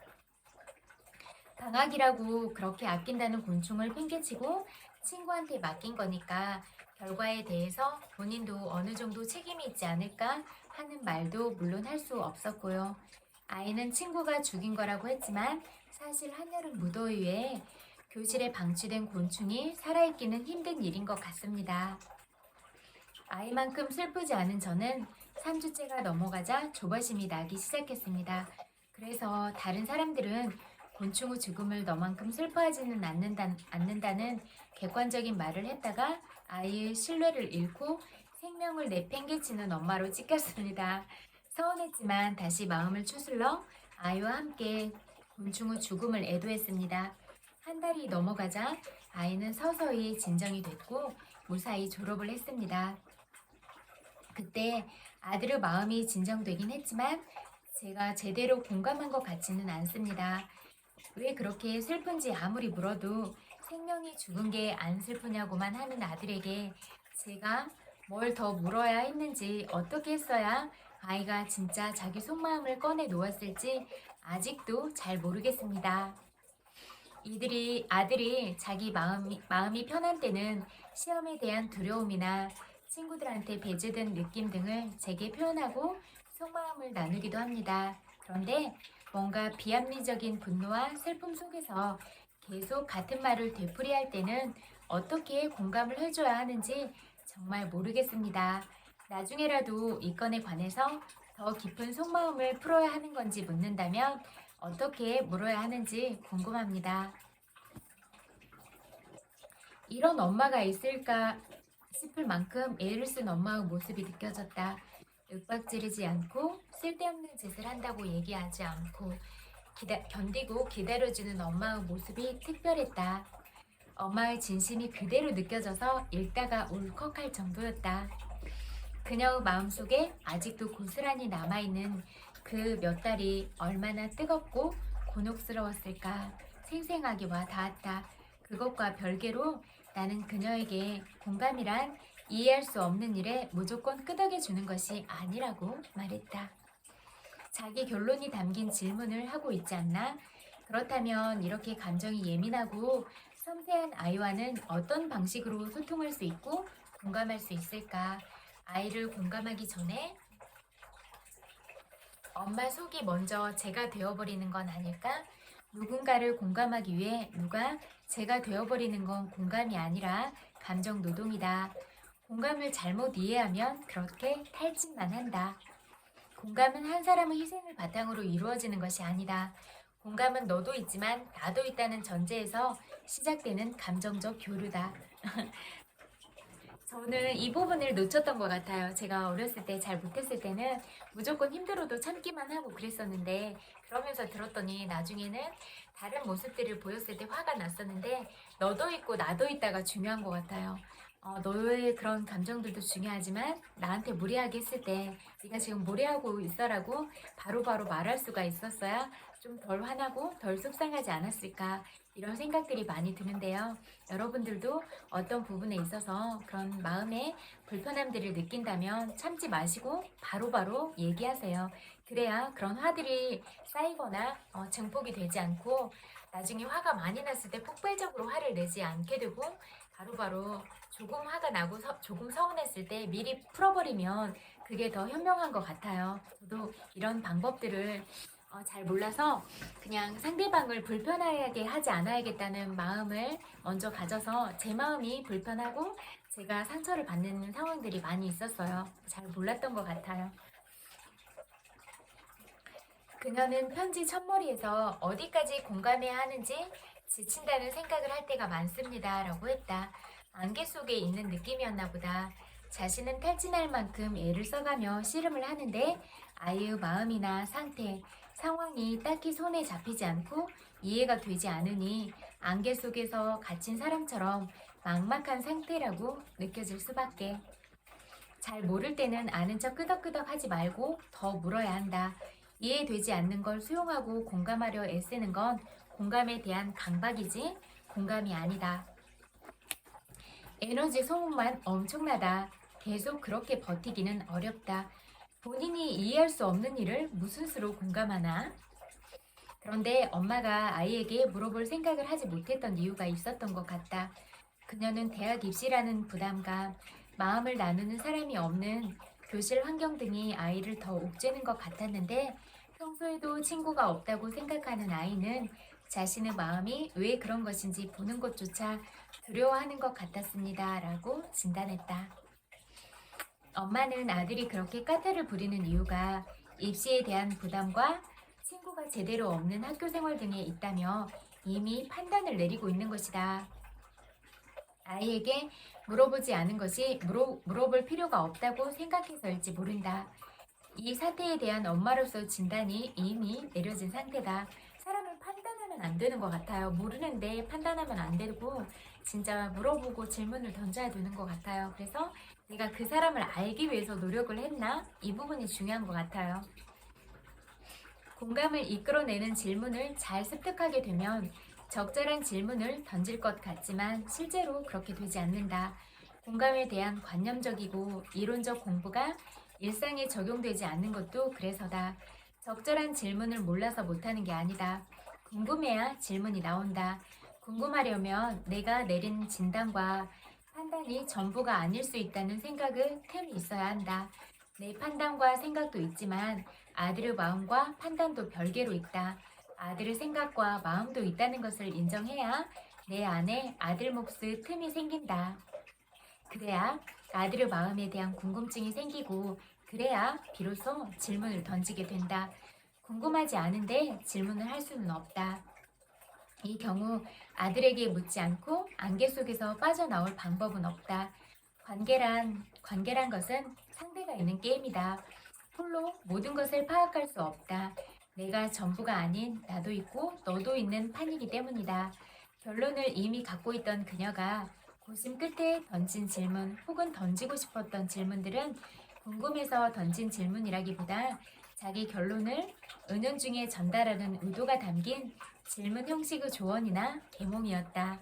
방학이라고 그렇게 아낀다는 곤충을 팽개치고 친구한테 맡긴 거니까 결과에 대해서 본인도 어느 정도 책임이 있지 않을까 하는 말도 물론 할 수 없었고요. 아이는 친구가 죽인 거라고 했지만 사실 한여름 무더위에 교실에 방치된 곤충이 살아있기는 힘든 일인 것 같습니다. 아이만큼 슬프지 않은 저는 3주째가 넘어가자 조바심이 나기 시작했습니다. 그래서 다른 사람들은 곤충의 죽음을 너만큼 슬퍼하지는 않는다는 객관적인 말을 했다가 아이의 신뢰를 잃고 생명을 내팽개치는 엄마로 찍혔습니다. 서운했지만 다시 마음을 추슬러 아이와 함께 곤충의 죽음을 애도했습니다. 한 달이 넘어가자 아이는 서서히 진정이 됐고 무사히 졸업을 했습니다. 그때 아들의 마음이 진정되긴 했지만 제가 제대로 공감한 것 같지는 않습니다. 왜 그렇게 슬픈지 아무리 물어도 생명이 죽은 게 안 슬프냐고만 하는 아들에게 제가 뭘 더 물어야 했는지, 어떻게 했어야 아이가 진짜 자기 속마음을 꺼내 놓았을지 아직도 잘 모르겠습니다. 아들이 자기 마음이 편한 때는 시험에 대한 두려움이나 친구들한테 배제된 느낌 등을 제게 표현하고 속마음을 나누기도 합니다. 그런데 뭔가 비합리적인 분노와 슬픔 속에서 계속 같은 말을 되풀이할 때는 어떻게 공감을 해줘야 하는지 정말 모르겠습니다. 나중에라도 이 건에 관해서 더 깊은 속마음을 풀어야 하는 건지 묻는다면 어떻게 물어야 하는지 궁금합니다. 이런 엄마가 있을까 싶을 만큼 애를 쓴 엄마의 모습이 느껴졌다. 윽박지르지 않고 쓸데없는 짓을 한다고 얘기하지 않고 견디고 기다려주는 엄마의 모습이 특별했다. 엄마의 진심이 그대로 느껴져서 읽다가 울컥할 정도였다. 그녀의 마음속에 아직도 고스란히 남아있는 그 몇 달이 얼마나 뜨겁고 곤혹스러웠을까 생생하게 와 닿았다. 그것과 별개로 나는 그녀에게 공감이란 이해할 수 없는 일에 무조건 끄덕여 주는 것이 아니라고 말했다. 자기 결론이 담긴 질문을 하고 있지 않나? 그렇다면 이렇게 감정이 예민하고 섬세한 아이와는 어떤 방식으로 소통할 수 있고 공감할 수 있을까? 아이를 공감하기 전에 엄마 속이 먼저 제가 되어버리는 건 아닐까? 누군가를 공감하기 위해 누가 제가 되어버리는 건 공감이 아니라 감정 노동이다. 공감을 잘못 이해하면 그렇게 탈진만 한다. 공감은 한 사람의 희생을 바탕으로 이루어지는 것이 아니다. 공감은 너도 있지만 나도 있다는 전제에서 시작되는 감정적 교류다. 저는 이 부분을 놓쳤던 것 같아요. 제가 어렸을 때 잘 못했을 때는 무조건 힘들어도 참기만 하고 그랬었는데 그러면서 들었더니 나중에는 다른 모습들을 보였을 때 화가 났었는데 너도 있고 나도 있다가 중요한 것 같아요. 너의 그런 감정들도 중요하지만 나한테 무례하게 했을 때 네가 지금 무례하고 있어라고 바로바로 말할 수가 있었어야 좀 덜 화나고 덜 속상하지 않았을까 이런 생각들이 많이 드는데요. 여러분들도 어떤 부분에 있어서 그런 마음의 불편함들을 느낀다면 참지 마시고 바로바로 얘기하세요. 그래야 그런 화들이 쌓이거나 증폭이 되지 않고 나중에 화가 많이 났을 때 폭발적으로 화를 내지 않게 되고 바로바로 조금 화가 나고 조금 서운했을 때 미리 풀어버리면 그게 더 현명한 것 같아요. 저도 이런 방법들을 잘 몰라서 그냥 상대방을 불편하게 하지 않아야겠다는 마음을 먼저 가져서 제 마음이 불편하고 제가 상처를 받는 상황들이 많이 있었어요. 잘 몰랐던 것 같아요. 그녀는 편지 첫머리에서 어디까지 공감해야 하는지 지친다는 생각을 할 때가 많습니다. 라고 했다. 안개 속에 있는 느낌이었나 보다. 자신은 탈진할 만큼 애를 써가며 씨름을 하는데 아이의 마음이나 상태, 상황이 딱히 손에 잡히지 않고 이해가 되지 않으니 안개 속에서 갇힌 사람처럼 막막한 상태라고 느껴질 수밖에. 잘 모를 때는 아는 척 끄덕끄덕 하지 말고 더 물어야 한다. 이해되지 않는 걸 수용하고 공감하려 애쓰는 건 공감에 대한 강박이지 공감이 아니다. 에너지 소모만 엄청나다. 계속 그렇게 버티기는 어렵다. 본인이 이해할 수 없는 일을 무슨 수로 공감하나? 그런데 엄마가 아이에게 물어볼 생각을 하지 못했던 이유가 있었던 것 같다. 그녀는 대학 입시라는 부담감, 마음을 나누는 사람이 없는 교실 환경 등이 아이를 더 옥죄는 것 같았는데 평소에도 친구가 없다고 생각하는 아이는 자신의 마음이 왜 그런 것인지 보는 것조차 두려워하는 것 같았습니다. 라고 진단했다. 엄마는 아들이 그렇게 까탈을 부리는 이유가 입시에 대한 부담과 친구가 제대로 없는 학교 생활 등에 있다며 이미 판단을 내리고 있는 것이다. 아이에게 물어보지 않은 것이 물어볼 필요가 없다고 생각해서일지 모른다. 이 사태에 대한 엄마로서 진단이 이미 내려진 상태다. 사람을 판단하면 안 되는 것 같아요. 모르는데 판단하면 안 되고 진짜 물어보고 질문을 던져야 되는 것 같아요. 그래서 내가 그 사람을 알기 위해서 노력을 했나? 이 부분이 중요한 것 같아요. 공감을 이끌어내는 질문을 잘 습득하게 되면 적절한 질문을 던질 것 같지만 실제로 그렇게 되지 않는다. 공감에 대한 관념적이고 이론적 공부가 일상에 적용되지 않는 것도 그래서다. 적절한 질문을 몰라서 못하는 게 아니다. 궁금해야 질문이 나온다. 궁금하려면 내가 내린 진단과 판단이 전부가 아닐 수 있다는 생각을 틈이 있어야 한다. 내 판단과 생각도 있지만 아들의 마음과 판단도 별개로 있다. 아들의 생각과 마음도 있다는 것을 인정해야 내 안에 아들 몫의 틈이 생긴다. 그래야 아들의 마음에 대한 궁금증이 생기고 그래야 비로소 질문을 던지게 된다. 궁금하지 않은데 질문을 할 수는 없다. 이 경우 아들에게 묻지 않고 안개 속에서 빠져나올 방법은 없다. 관계란 것은 상대가 있는 게임이다. 홀로 모든 것을 파악할 수 없다. 내가 전부가 아닌 나도 있고 너도 있는 판이기 때문이다. 결론을 이미 갖고 있던 그녀가 고심 끝에 던진 질문 혹은 던지고 싶었던 질문들은 궁금해서 던진 질문이라기보다 자기 결론을 은연중에 전달하는 의도가 담긴 질문 형식의 조언이나 계몽이었다.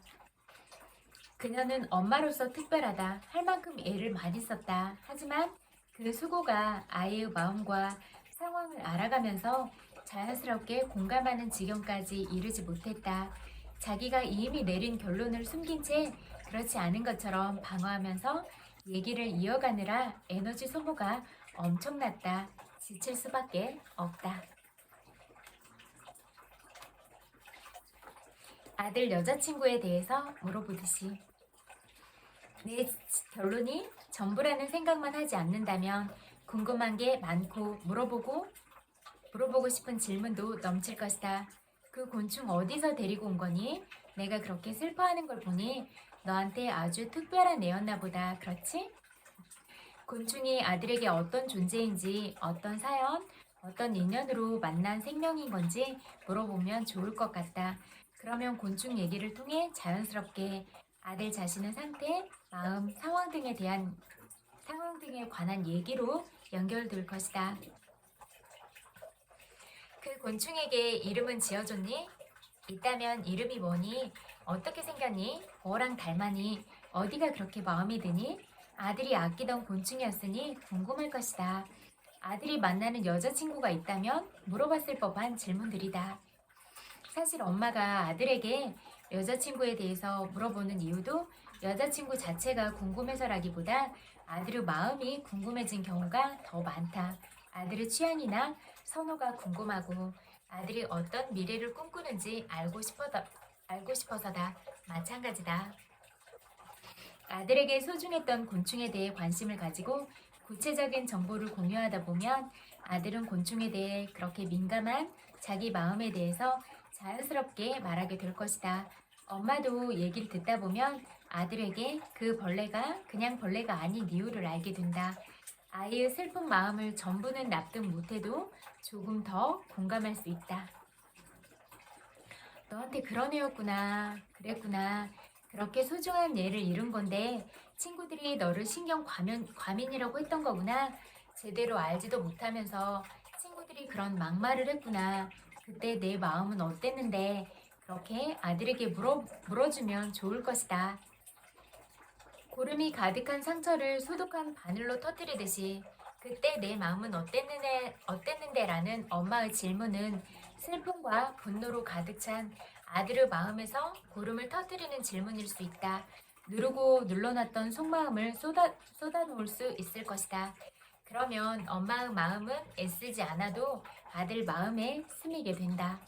그녀는 엄마로서 특별하다. 할 만큼 애를 많이 썼다. 하지만 그 수고가 아이의 마음과 상황을 알아가면서 자연스럽게 공감하는 지경까지 이르지 못했다. 자기가 이미 내린 결론을 숨긴 채 그렇지 않은 것처럼 방어하면서 얘기를 이어가느라 에너지 소모가 엄청났다. 지칠 수밖에 없다. 아들 여자친구에 대해서 물어보듯이 내 결론이 전부라는 생각만 하지 않는다면 궁금한 게 많고 물어보고 싶은 질문도 넘칠 것이다. 그 곤충 어디서 데리고 온 거니? 내가 그렇게 슬퍼하는 걸 보니 너한테 아주 특별한 애였나 보다. 그렇지? 곤충이 아들에게 어떤 존재인지, 어떤 사연, 어떤 인연으로 만난 생명인 건지 물어보면 좋을 것 같다. 그러면 곤충 얘기를 통해 자연스럽게 아들 자신의 상태, 마음, 상황 등에 관한 얘기로 연결될 것이다. 그 곤충에게 이름은 지어줬니? 있다면 이름이 뭐니? 어떻게 생겼니? 뭐랑 닮았니? 어디가 그렇게 마음에 드니? 아들이 아끼던 곤충이었으니 궁금할 것이다. 아들이 만나는 여자친구가 있다면 물어봤을 법한 질문들이다. 사실 엄마가 아들에게 여자친구에 대해서 물어보는 이유도 여자친구 자체가 궁금해서라기보다 아들의 마음이 궁금해진 경우가 더 많다. 아들의 취향이나 선호가 궁금하고 아들이 어떤 미래를 꿈꾸는지 알고 싶어서다. 마찬가지다. 아들에게 소중했던 곤충에 대해 관심을 가지고 구체적인 정보를 공유하다 보면 아들은 곤충에 대해 그렇게 민감한 자기 마음에 대해서 자연스럽게 말하게 될 것이다. 엄마도 얘기를 듣다 보면 아들에게 그 벌레가 그냥 벌레가 아닌 이유를 알게 된다. 아이의 슬픈 마음을 전부는 납득 못해도 조금 더 공감할 수 있다. 너한테 그런 애였구나. 그랬구나. 그렇게 소중한 얘를 잃은 건데 친구들이 너를 과민이라고 했던 거구나. 제대로 알지도 못하면서 친구들이 그런 막말을 했구나. 그때 내 마음은 어땠는데 그렇게 아들에게 물어주면 좋을 것이다. 고름이 가득한 상처를 소독한 바늘로 터뜨리듯이 그때 내 마음은 어땠는데 라는 엄마의 질문은 슬픔과 분노로 가득 찬 아들의 마음에서 고름을 터뜨리는 질문일 수 있다. 누르고 눌러놨던 속마음을 쏟아놓을 수 있을 것이다. 그러면 엄마의 마음은 애쓰지 않아도 아들 마음에 스미게 된다.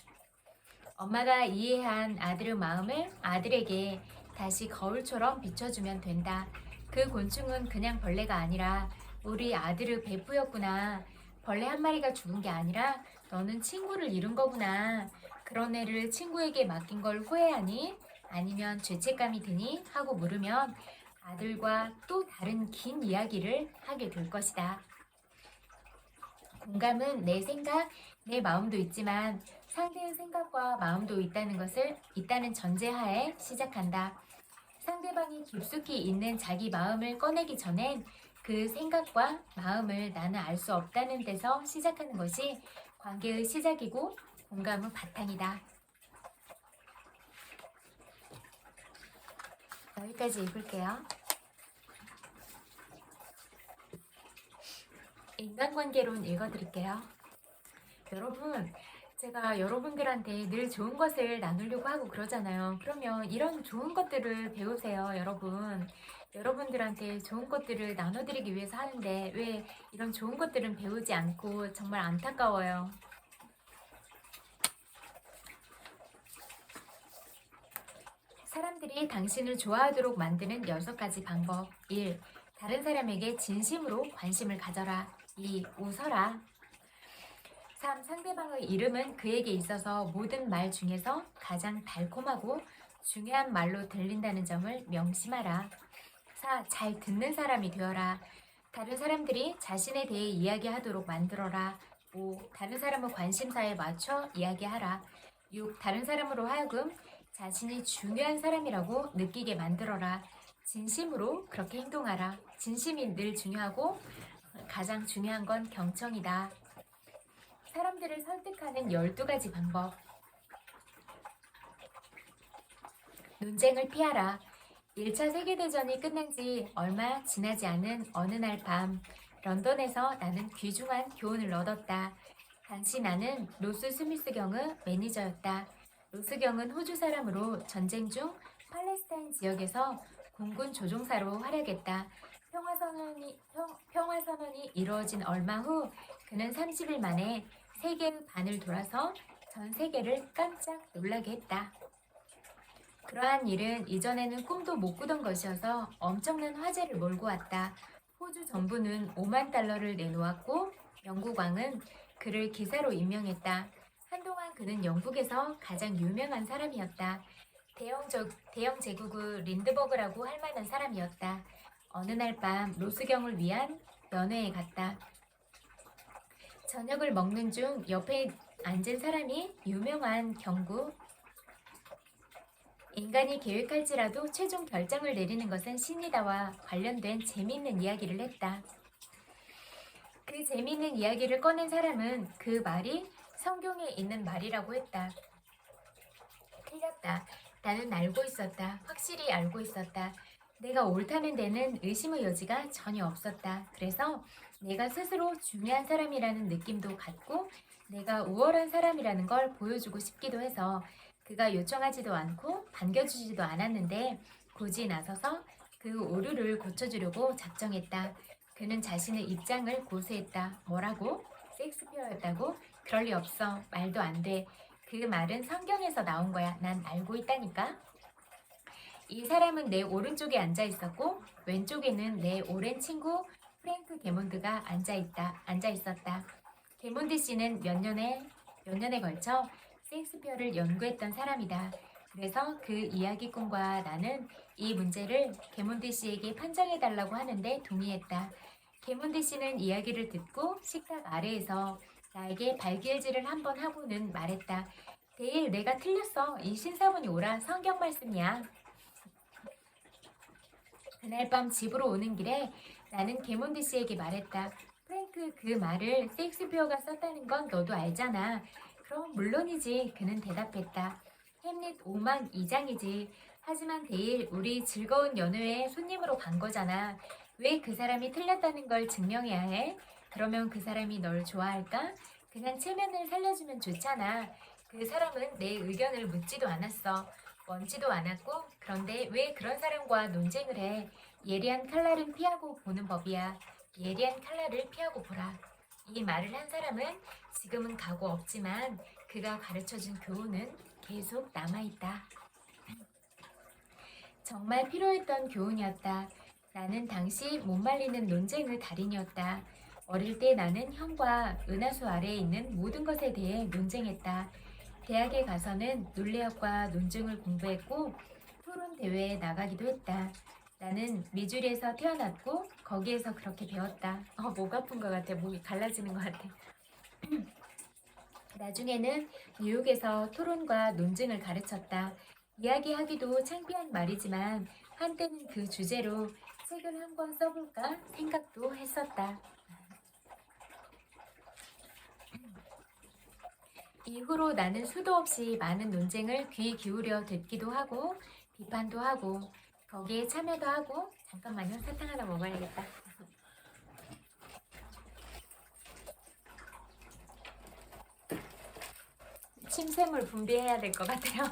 엄마가 이해한 아들의 마음을 아들에게 다시 거울처럼 비춰주면 된다. 그 곤충은 그냥 벌레가 아니라 우리 아들의 배프였구나. 벌레 한 마리가 죽은 게 아니라 너는 친구를 잃은 거구나. 그런 애를 친구에게 맡긴 걸 후회하니? 아니면 죄책감이 드니? 하고 물으면 아들과 또 다른 긴 이야기를 하게 될 것이다. 공감은 내 생각, 내 마음도 있지만 상대의 생각과 마음도 있다는 전제하에 시작한다. 상대방이 깊숙이 있는 자기 마음을 꺼내기 전엔 그 생각과 마음을 나는 알 수 없다는 데서 시작하는 것이 관계의 시작이고 공감의 바탕이다. 여기까지 읽을게요. 인간관계론 읽어드릴게요. 여러분, 제가 여러분들한테 늘 좋은 것을 나누려고 하고 그러잖아요. 그러면 이런 좋은 것들을 배우세요, 여러분. 여러분들한테 좋은 것들을 나눠드리기 위해서 하는데 왜 이런 좋은 것들은 배우지 않고 정말 안타까워요. 사람들이 당신을 좋아하도록 만드는 6가지 방법. 1. 다른 사람에게 진심으로 관심을 가져라. 2. 웃어라. 3. 상대방의 이름은 그에게 있어서 모든 말 중에서 가장 달콤하고 중요한 말로 들린다는 점을 명심하라. 4. 잘 듣는 사람이 되어라. 다른 사람들이 자신에 대해 이야기하도록 만들어라. 5. 다른 사람의 관심사에 맞춰 이야기하라. 6. 다른 사람으로 하여금 자신이 중요한 사람이라고 느끼게 만들어라. 진심으로 그렇게 행동하라. 진심이 늘 중요하고 가장 중요한 건 경청이다. 사람들을 설득하는 12가지 방법. 논쟁을 피하라. 1차 세계대전이 끝난 지 얼마 지나지 않은 어느 날 밤, 런던에서 나는 귀중한 교훈을 얻었다. 당시 나는 로스 스미스 경의 매니저였다. 로스 경은 호주 사람으로 전쟁 중 팔레스타인 지역에서 공군 조종사로 활약했다. 평화선언이 이루어진 얼마 후 그는 30일 만에 세계의 반을 돌아서 전 세계를 깜짝 놀라게 했다. 그러한 일은 이전에는 꿈도 못 꾸던 것이어서 엄청난 화제를 몰고 왔다. 호주 정부는 5만 달러를 내놓았고 영국왕은 그를 기사로 임명했다. 한동안 그는 영국에서 가장 유명한 사람이었다. 대영 제국의 린드버그라고 할 만한 사람이었다. 어느 날 밤 로스경을 위한 면회에 갔다. 저녁을 먹는 중 옆에 앉은 사람이 유명한 경구 인간이 계획할지라도 최종 결정을 내리는 것은 신이다와 관련된 재미있는 이야기를 했다. 그 재미있는 이야기를 꺼낸 사람은 그 말이 성경에 있는 말이라고 했다. 틀렸다. 나는 알고 있었다. 확실히 알고 있었다. 내가 옳다는 데는 의심의 여지가 전혀 없었다. 그래서 내가 스스로 중요한 사람이라는 느낌도 갖고 내가 우월한 사람이라는 걸 보여주고 싶기도 해서 그가 요청하지도 않고 반겨주지도 않았는데 굳이 나서서 그 오류를 고쳐주려고 작정했다. 그는 자신의 입장을 고수했다. 뭐라고? 셰익스피어였다고? 그럴 리 없어. 말도 안 돼. 그 말은 성경에서 나온 거야. 난 알고 있다니까. 이 사람은 내 오른쪽에 앉아 있었고 왼쪽에는 내 오랜 친구 프랭크 게몬드가 앉아 있었다. 게몬드 씨는 몇 년에 걸쳐 셰익스피어를 연구했던 사람이다. 그래서 그 이야기꾼과 나는 이 문제를 게몬드 씨에게 판정해달라고 하는데 동의했다. 게몬드 씨는 이야기를 듣고 식탁 아래에서 나에게 발길질을 한번 하고는 말했다. 데일, 내가 틀렸어. 이 신사문이 오라 성경 말씀이야. 그날 밤 집으로 오는 길에 나는 게몬드 씨에게 말했다. 프랭크, 그 말을 셰익스피어가 썼다는 건 너도 알잖아. 그럼 물론이지. 그는 대답했다. 햄릿 5만 2장이지. 하지만 데일, 우리 즐거운 연회에 손님으로 간 거잖아. 왜 그 사람이 틀렸다는 걸 증명해야 해? 그러면 그 사람이 널 좋아할까? 그냥 체면을 살려주면 좋잖아. 그 사람은 내 의견을 묻지도 않았어. 원치도 않았고, 그런데 왜 그런 사람과 논쟁을 해? 예리한 칼날은 피하고 보는 법이야. 예리한 칼날을 피하고 보라. 이 말을 한 사람은 지금은 가고 없지만 그가 가르쳐준 교훈은 계속 남아있다. 정말 필요했던 교훈이었다. 나는 당시 못 말리는 논쟁의 달인이었다. 어릴 때 나는 형과 은하수 아래에 있는 모든 것에 대해 논쟁했다. 대학에 가서는 논리학과 논증을 공부했고 토론 대회에 나가기도 했다. 나는 미주리에서 태어났고 거기에서 그렇게 배웠다. 목 아픈 것 같아. 목이 갈라지는 것 같아. 나중에는 뉴욕에서 토론과 논증을 가르쳤다. 이야기하기도 창피한 말이지만 한때는 그 주제로 책을 한 권 써볼까 생각도 했었다. 이후로 나는 수도 없이 많은 논쟁을 귀 기울여 듣기도 하고 비판도 하고 거기에 참여도 하고. 잠깐만요. 사탕 하나 먹어야겠다. 침샘을 분비해야 될 것 같아요.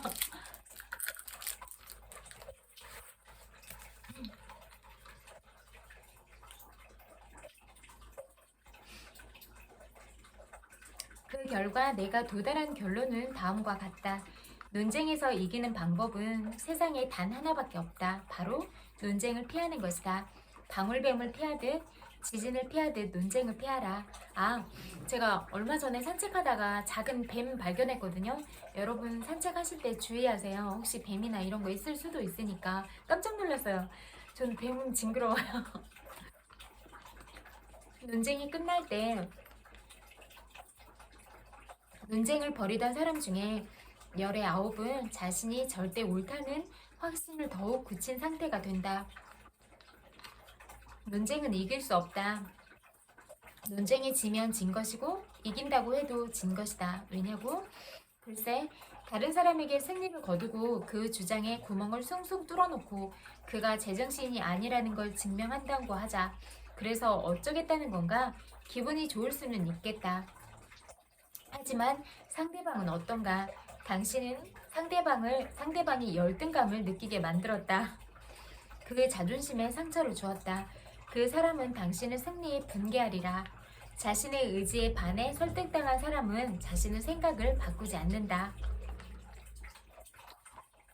그 결과 내가 도달한 결론은 다음과 같다. 논쟁에서 이기는 방법은 세상에 단 하나밖에 없다. 바로 논쟁을 피하는 것이다. 방울뱀을 피하듯 지진을 피하듯 논쟁을 피하라. 제가 얼마 전에 산책하다가 작은 뱀 발견했거든요. 여러분 산책하실 때 주의하세요. 혹시 뱀이나 이런 거 있을 수도 있으니까. 깜짝 놀랐어요. 전 뱀은 징그러워요. 논쟁이 끝날 때 논쟁을 벌이던 사람 중에 열의 9은 자신이 절대 옳다는 확신을 더욱 굳힌 상태가 된다. 논쟁은 이길 수 없다. 논쟁에 지면 진 것이고 이긴다고 해도 진 것이다. 왜냐고? 글쎄, 다른 사람에게 승리를 거두고 그 주장에 구멍을 숭숭 뚫어놓고 그가 제정신이 아니라는 걸 증명한다고 하자. 그래서 어쩌겠다는 건가? 기분이 좋을 수는 있겠다. 하지만 상대방은 어떤가? 당신은 상대방이 열등감을 느끼게 만들었다. 그의 자존심에 상처를 주었다. 그 사람은 당신의 승리에 분개하리라. 자신의 의지에 반해 설득당한 사람은 자신의 생각을 바꾸지 않는다.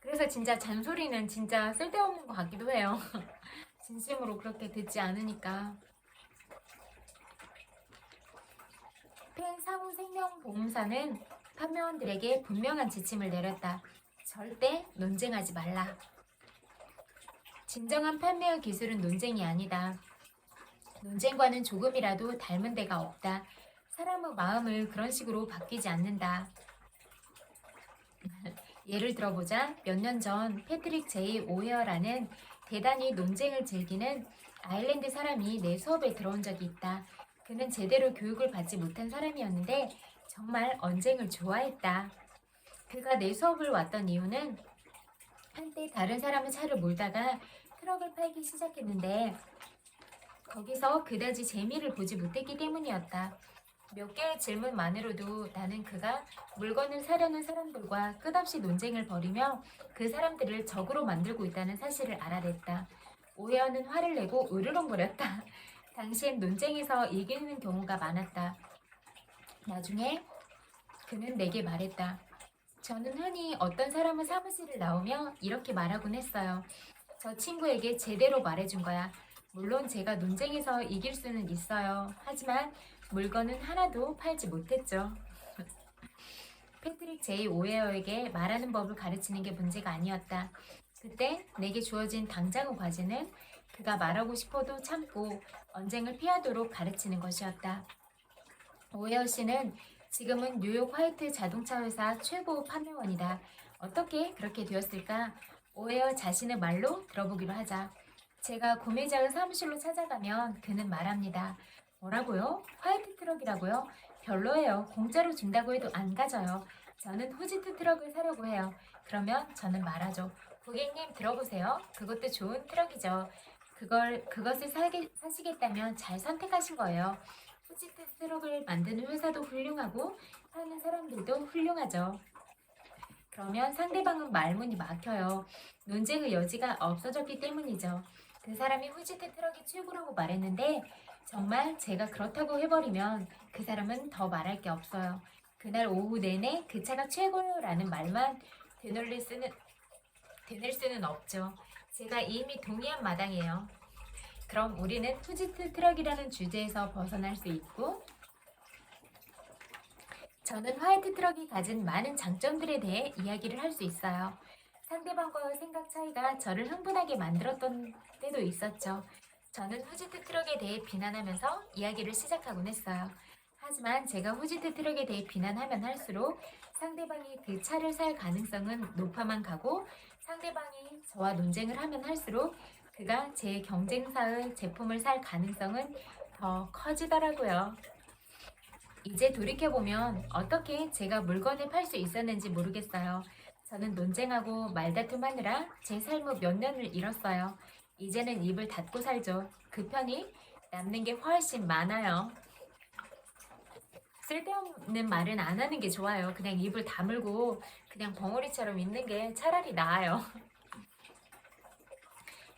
그래서 진짜 잔소리는 진짜 쓸데없는 것 같기도 해요. 진심으로 그렇게 듣지 않으니까. 펜 상호생명보험사는 판매원들에게 분명한 지침을 내렸다. 절대 논쟁하지 말라. 진정한 판매의 기술은 논쟁이 아니다. 논쟁과는 조금이라도 닮은 데가 없다. 사람의 마음을 그런 식으로 바뀌지 않는다. 예를 들어보자. 몇 년 전 패트릭 제이 오헤어라는 대단히 논쟁을 즐기는 아일랜드 사람이 내 수업에 들어온 적이 있다. 그는 제대로 교육을 받지 못한 사람이었는데 정말 언쟁을 좋아했다. 그가 내 수업을 왔던 이유는 한때 다른 사람의 차를 몰다가 트럭을 팔기 시작했는데 거기서 그다지 재미를 보지 못했기 때문이었다. 몇 개의 질문만으로도 나는 그가 물건을 사려는 사람들과 끝없이 논쟁을 벌이며 그 사람들을 적으로 만들고 있다는 사실을 알아냈다. 오해어는 화를 내고 으르렁거렸다. 당시엔 논쟁에서 이기는 경우가 많았다. 나중에 그는 내게 말했다. 저는 흔히 어떤 사람은 사무실을 나오며 이렇게 말하곤 했어요. 저 친구에게 제대로 말해준 거야. 물론 제가 논쟁에서 이길 수는 있어요. 하지만 물건은 하나도 팔지 못했죠. 패트릭 제이 오헤어에게 말하는 법을 가르치는 게 문제가 아니었다. 그때 내게 주어진 당장의 과제는 그가 말하고 싶어도 참고 언쟁을 피하도록 가르치는 것이었다. 오헤어 씨는 지금은 뉴욕 화이트 자동차 회사 최고 판매원이다. 어떻게 그렇게 되었을까? 오헤어 자신의 말로 들어보기로 하자. 제가 구매자의 사무실로 찾아가면 그는 말합니다. 뭐라고요? 화이트 트럭이라고요? 별로예요. 공짜로 준다고 해도 안 가져요. 저는 후지트 트럭을 사려고 해요. 그러면 저는 말하죠. 고객님 들어보세요. 그것도 좋은 트럭이죠. 그것을 사시겠다면 잘 선택하신 거예요. 후지트 트럭을 만드는 회사도 훌륭하고 파는 사람들도 훌륭하죠. 그러면 상대방은 말문이 막혀요. 논쟁의 여지가 없어졌기 때문이죠. 그 사람이 후지트 트럭이 최고라고 말했는데 정말 제가 그렇다고 해버리면 그 사람은 더 말할 게 없어요. 그날 오후 내내 그 차가 최고요라는 말만 되뇌일 수는 없죠. 제가 이미 동의한 마당이에요. 그럼 우리는 후지트 트럭이라는 주제에서 벗어날 수 있고 저는 화이트 트럭이 가진 많은 장점들에 대해 이야기를 할 수 있어요. 상대방과의 생각 차이가 저를 흥분하게 만들었던 때도 있었죠. 저는 후지트 트럭에 대해 비난하면서 이야기를 시작하곤 했어요. 하지만 제가 후지트 트럭에 대해 비난하면 할수록 상대방이 그 차를 살 가능성은 높아만 가고 상대방이 저와 논쟁을 하면 할수록 그가 제 경쟁사의 제품을 살 가능성은 더 커지더라고요. 이제 돌이켜보면 어떻게 제가 물건을 팔 수 있었는지 모르겠어요. 저는 논쟁하고 말다툼하느라 제 삶의 몇 년을 잃었어요. 이제는 입을 닫고 살죠. 그 편이 남는 게 훨씬 많아요. 쓸데없는 말은 안 하는 게 좋아요. 그냥 입을 다물고 그냥 벙어리처럼 있는 게 차라리 나아요.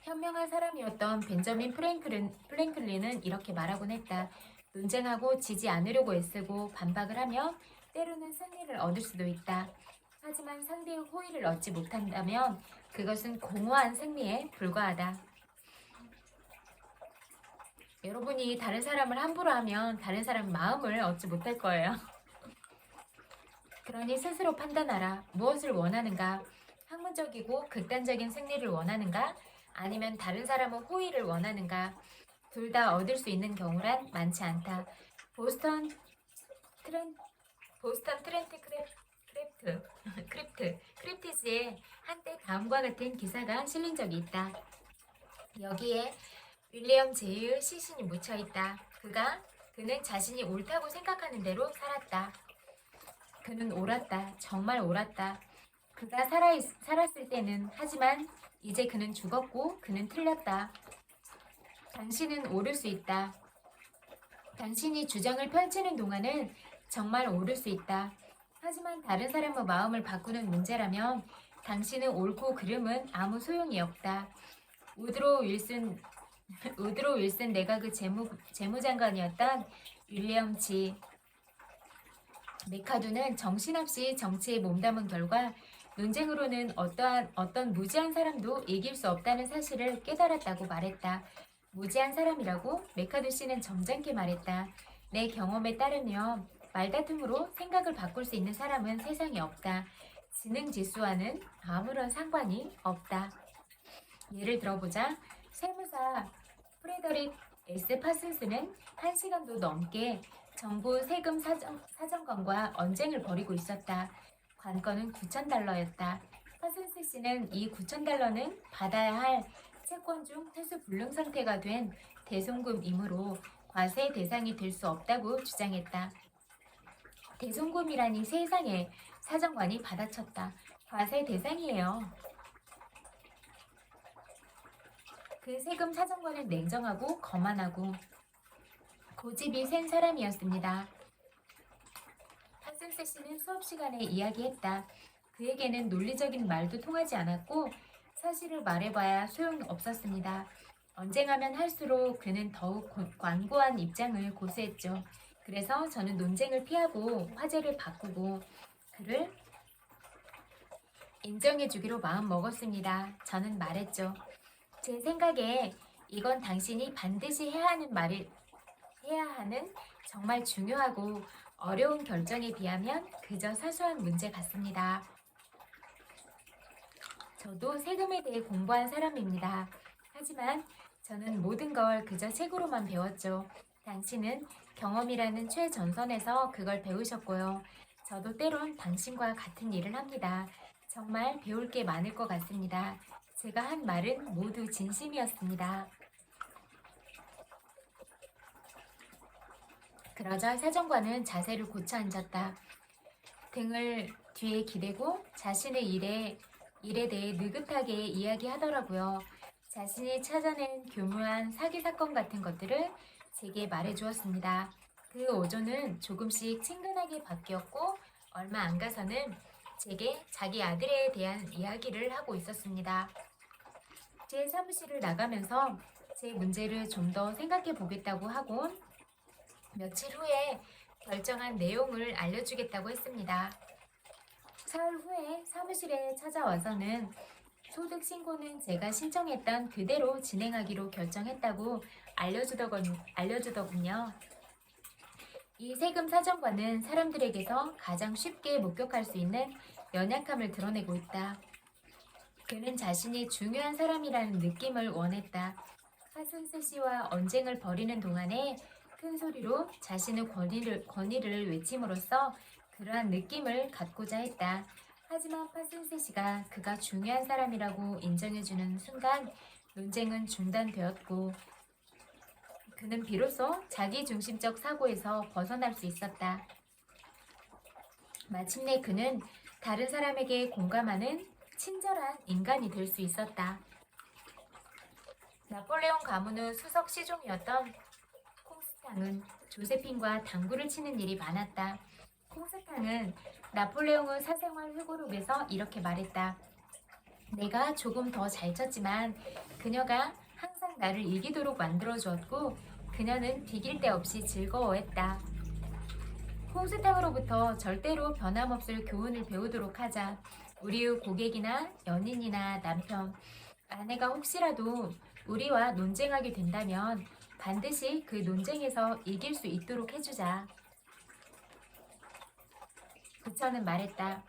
현명한 사람이었던 벤저민 프랭클린은 이렇게 말하곤 했다. 논쟁하고 지지 않으려고 애쓰고 반박을 하며 때로는 승리를 얻을 수도 있다. 하지만 상대의 호의를 얻지 못한다면 그것은 공허한 승리에 불과하다. 여러분이 다른 사람을 함부로 하면 다른 사람 마음을 얻지 못할 거예요. 그러니 스스로 판단하라. 무엇을 원하는가? 학문적이고 극단적인 승리를 원하는가? 아니면 다른 사람의 호의를 원하는가? 둘 다 얻을 수 있는 경우란 많지 않다. 보스턴 트렌트 크립티즈에 한때 다음과 같은 기사가 실린 적이 있다. 여기에 윌리엄 제이의 시신이 묻혀있다. 그는 자신이 옳다고 생각하는 대로 살았다. 그는 옳았다. 정말 옳았다. 그가 살았을 때는 하지만 이제 그는 죽었고 그는 틀렸다. 당신은 오를 수 있다. 당신이 주장을 펼치는 동안은 정말 오를 수 있다. 하지만 다른 사람의 마음을 바꾸는 문제라면 당신은 옳고 그름은 아무 소용이 없다. 우드로 윌슨 내각의 재무장관이었던 윌리엄 G. 메카두는 정신없이 정치에 몸담은 결과 논쟁으로는 어떤 무지한 사람도 이길 수 없다는 사실을 깨달았다고 말했다. 무지한 사람이라고? 메카두 씨는 점잖게 말했다. 내 경험에 따르면 말다툼으로 생각을 바꿀 수 있는 사람은 세상에 없다. 지능 지수와는 아무런 상관이 없다. 예를 들어보자. 세무사 프레더릭 S. 파슨스는 1시간도 넘게 정부 세금 사정관과 언쟁을 벌이고 있었다. 관건은 $9,000였다. 파슨스 씨는 이 $9,000는 받아야 할 채권 중 퇴수 불능 상태가 된 대송금이므로 과세 대상이 될 수 없다고 주장했다. 대송금이라니 세상에, 사정관이 받아쳤다. 과세 대상이에요. 그 세금 사정관은 냉정하고 거만하고 고집이 센 사람이었습니다. 파슨스 씨는 수업 시간에 이야기했다. 그에게는 논리적인 말도 통하지 않았고 사실을 말해봐야 소용없었습니다. 언쟁하면 할수록 그는 더욱 완고한 입장을 고수했죠. 그래서 저는 논쟁을 피하고 화제를 바꾸고 그를 인정해주기로 마음먹었습니다. 저는 말했죠. 제 생각에 이건 당신이 반드시 해야 하는 정말 중요하고 어려운 결정에 비하면 그저 사소한 문제 같습니다. 저도 세금에 대해 공부한 사람입니다. 하지만 저는 모든 걸 그저 책으로만 배웠죠. 당신은 경험이라는 최전선에서 그걸 배우셨고요. 저도 때론 당신과 같은 일을 합니다. 정말 배울 게 많을 것 같습니다. 제가 한 말은 모두 진심이었습니다. 그러자 사정관은 자세를 고쳐 앉았다. 등을 뒤에 기대고 자신의 일에 대해 느긋하게 이야기하더라고요. 자신이 찾아낸 교묘한 사기 사건 같은 것들을 제게 말해주었습니다. 그 오전은 조금씩 친근하게 바뀌었고 얼마 안 가서는 제게 자기 아들에 대한 이야기를 하고 있었습니다. 제 사무실을 나가면서 제 문제를 좀 더 생각해 보겠다고 하고 며칠 후에 결정한 내용을 알려주겠다고 했습니다. 사흘 후에 사무실에 찾아와서는 소득 신고는 제가 신청했던 그대로 진행하기로 결정했다고 알려주더군요. 이 세금 사정관은 사람들에게서 가장 쉽게 목격할 수 있는 연약함을 드러내고 있다. 그는 자신이 중요한 사람이라는 느낌을 원했다. 파슨스 씨와 언쟁을 벌이는 동안에 큰 소리로 자신의 권위를 외침으로써 그러한 느낌을 갖고자 했다. 하지만 파슨스 씨가 그가 중요한 사람이라고 인정해주는 순간 논쟁은 중단되었고 그는 비로소 자기중심적 사고에서 벗어날 수 있었다. 마침내 그는 다른 사람에게 공감하는 친절한 인간이 될 수 있었다. 나폴레옹 가문 후 수석 시종이었던 콩스탕은 조세핀과 당구를 치는 일이 많았다. 콩스탕은 나폴레옹의 사생활 회고록에서 이렇게 말했다. 내가 조금 더 잘 쳤지만 그녀가 항상 나를 이기도록 만들어주었고 그녀는 비길 데 없이 즐거워했다. 콩스탕으로부터 절대로 변함없을 교훈을 배우도록 하자. 우리의 고객이나 연인이나 남편, 아내가 혹시라도 우리와 논쟁하게 된다면 반드시 그 논쟁에서 이길 수 있도록 해주자. 부처는 말했다.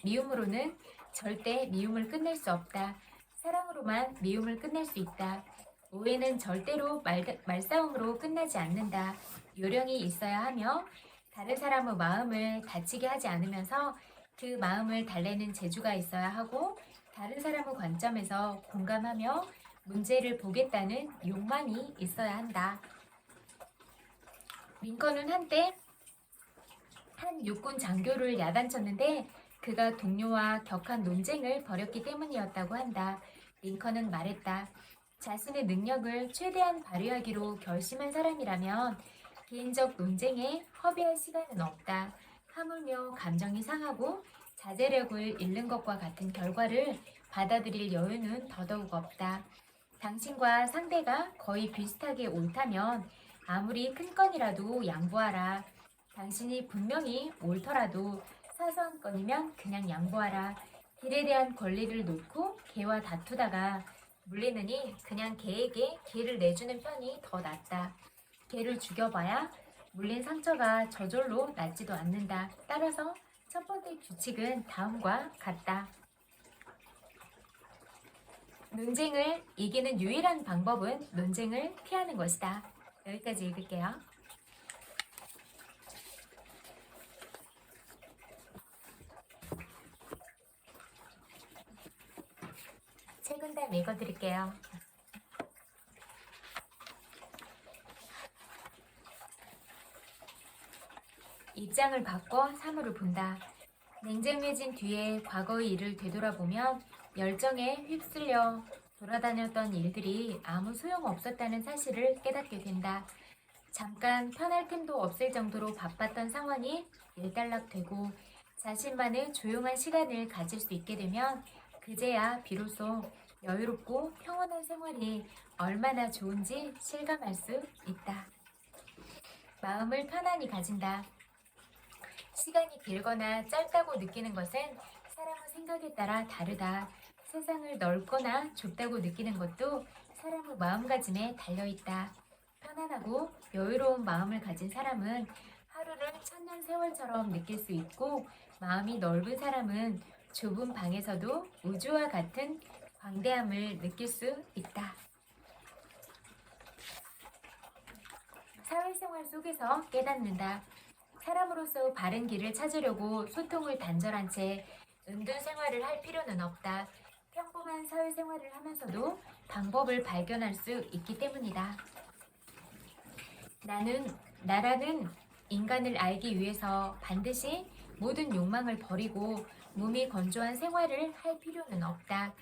미움으로는 절대 미움을 끝낼 수 없다. 사랑으로만 미움을 끝낼 수 있다. 오해는 절대로 말싸움으로 끝나지 않는다. 요령이 있어야 하며 다른 사람의 마음을 다치게 하지 않으면서 그 마음을 달래는 재주가 있어야 하고 다른 사람의 관점에서 공감하며 문제를 보겠다는 욕망이 있어야 한다. 링컨은 한때 한 육군 장교를 야단쳤는데 그가 동료와 격한 논쟁을 벌였기 때문이었다고 한다. 링컨은 말했다. 자신의 능력을 최대한 발휘하기로 결심한 사람이라면 개인적 논쟁에 허비할 시간은 없다. 하물며 감정이 상하고 자제력을 잃는 것과 같은 결과를 받아들일 여유는 더더욱 없다. 당신과 상대가 거의 비슷하게 옳다면 아무리 큰 건이라도 양보하라. 당신이 분명히 옳더라도 사소한 건이면 그냥 양보하라. 길에 대한 권리를 놓고 개와 다투다가 물리느니 그냥 개에게 기회를 내주는 편이 더 낫다. 개를 죽여봐야 물린 상처가 저절로 낫지도 않는다. 따라서 첫 번째 규칙은 다음과 같다. 논쟁을 이기는 유일한 방법은 논쟁을 피하는 것이다. 여기까지 읽을게요. 세 군데 읽어드릴게요. 입장을 바꿔 사물을 본다. 냉정해진 뒤에 과거의 일을 되돌아보면 열정에 휩쓸려 돌아다녔던 일들이 아무 소용없었다는 사실을 깨닫게 된다. 잠깐 편할 틈도 없을 정도로 바빴던 상황이 일단락되고 자신만의 조용한 시간을 가질 수 있게 되면 그제야 비로소 여유롭고 평온한 생활이 얼마나 좋은지 실감할 수 있다. 마음을 편안히 가진다. 시간이 길거나 짧다고 느끼는 것은 사람의 생각에 따라 다르다. 세상을 넓거나 좁다고 느끼는 것도 사람의 마음가짐에 달려있다. 편안하고 여유로운 마음을 가진 사람은 하루를 천년 세월처럼 느낄 수 있고 마음이 넓은 사람은 좁은 방에서도 우주와 같은 광대함을 느낄 수 있다. 사회생활 속에서 깨닫는다. 사람으로서 바른 길을 찾으려고 소통을 단절한 채 은둔 생활을 할 필요는 없다. 평범한 사회생활을 하면서도 방법을 발견할 수 있기 때문이다. 나라는 인간을 알기 위해서 반드시 모든 욕망을 버리고 몸이 건조한 생활을 할 필요는 없다.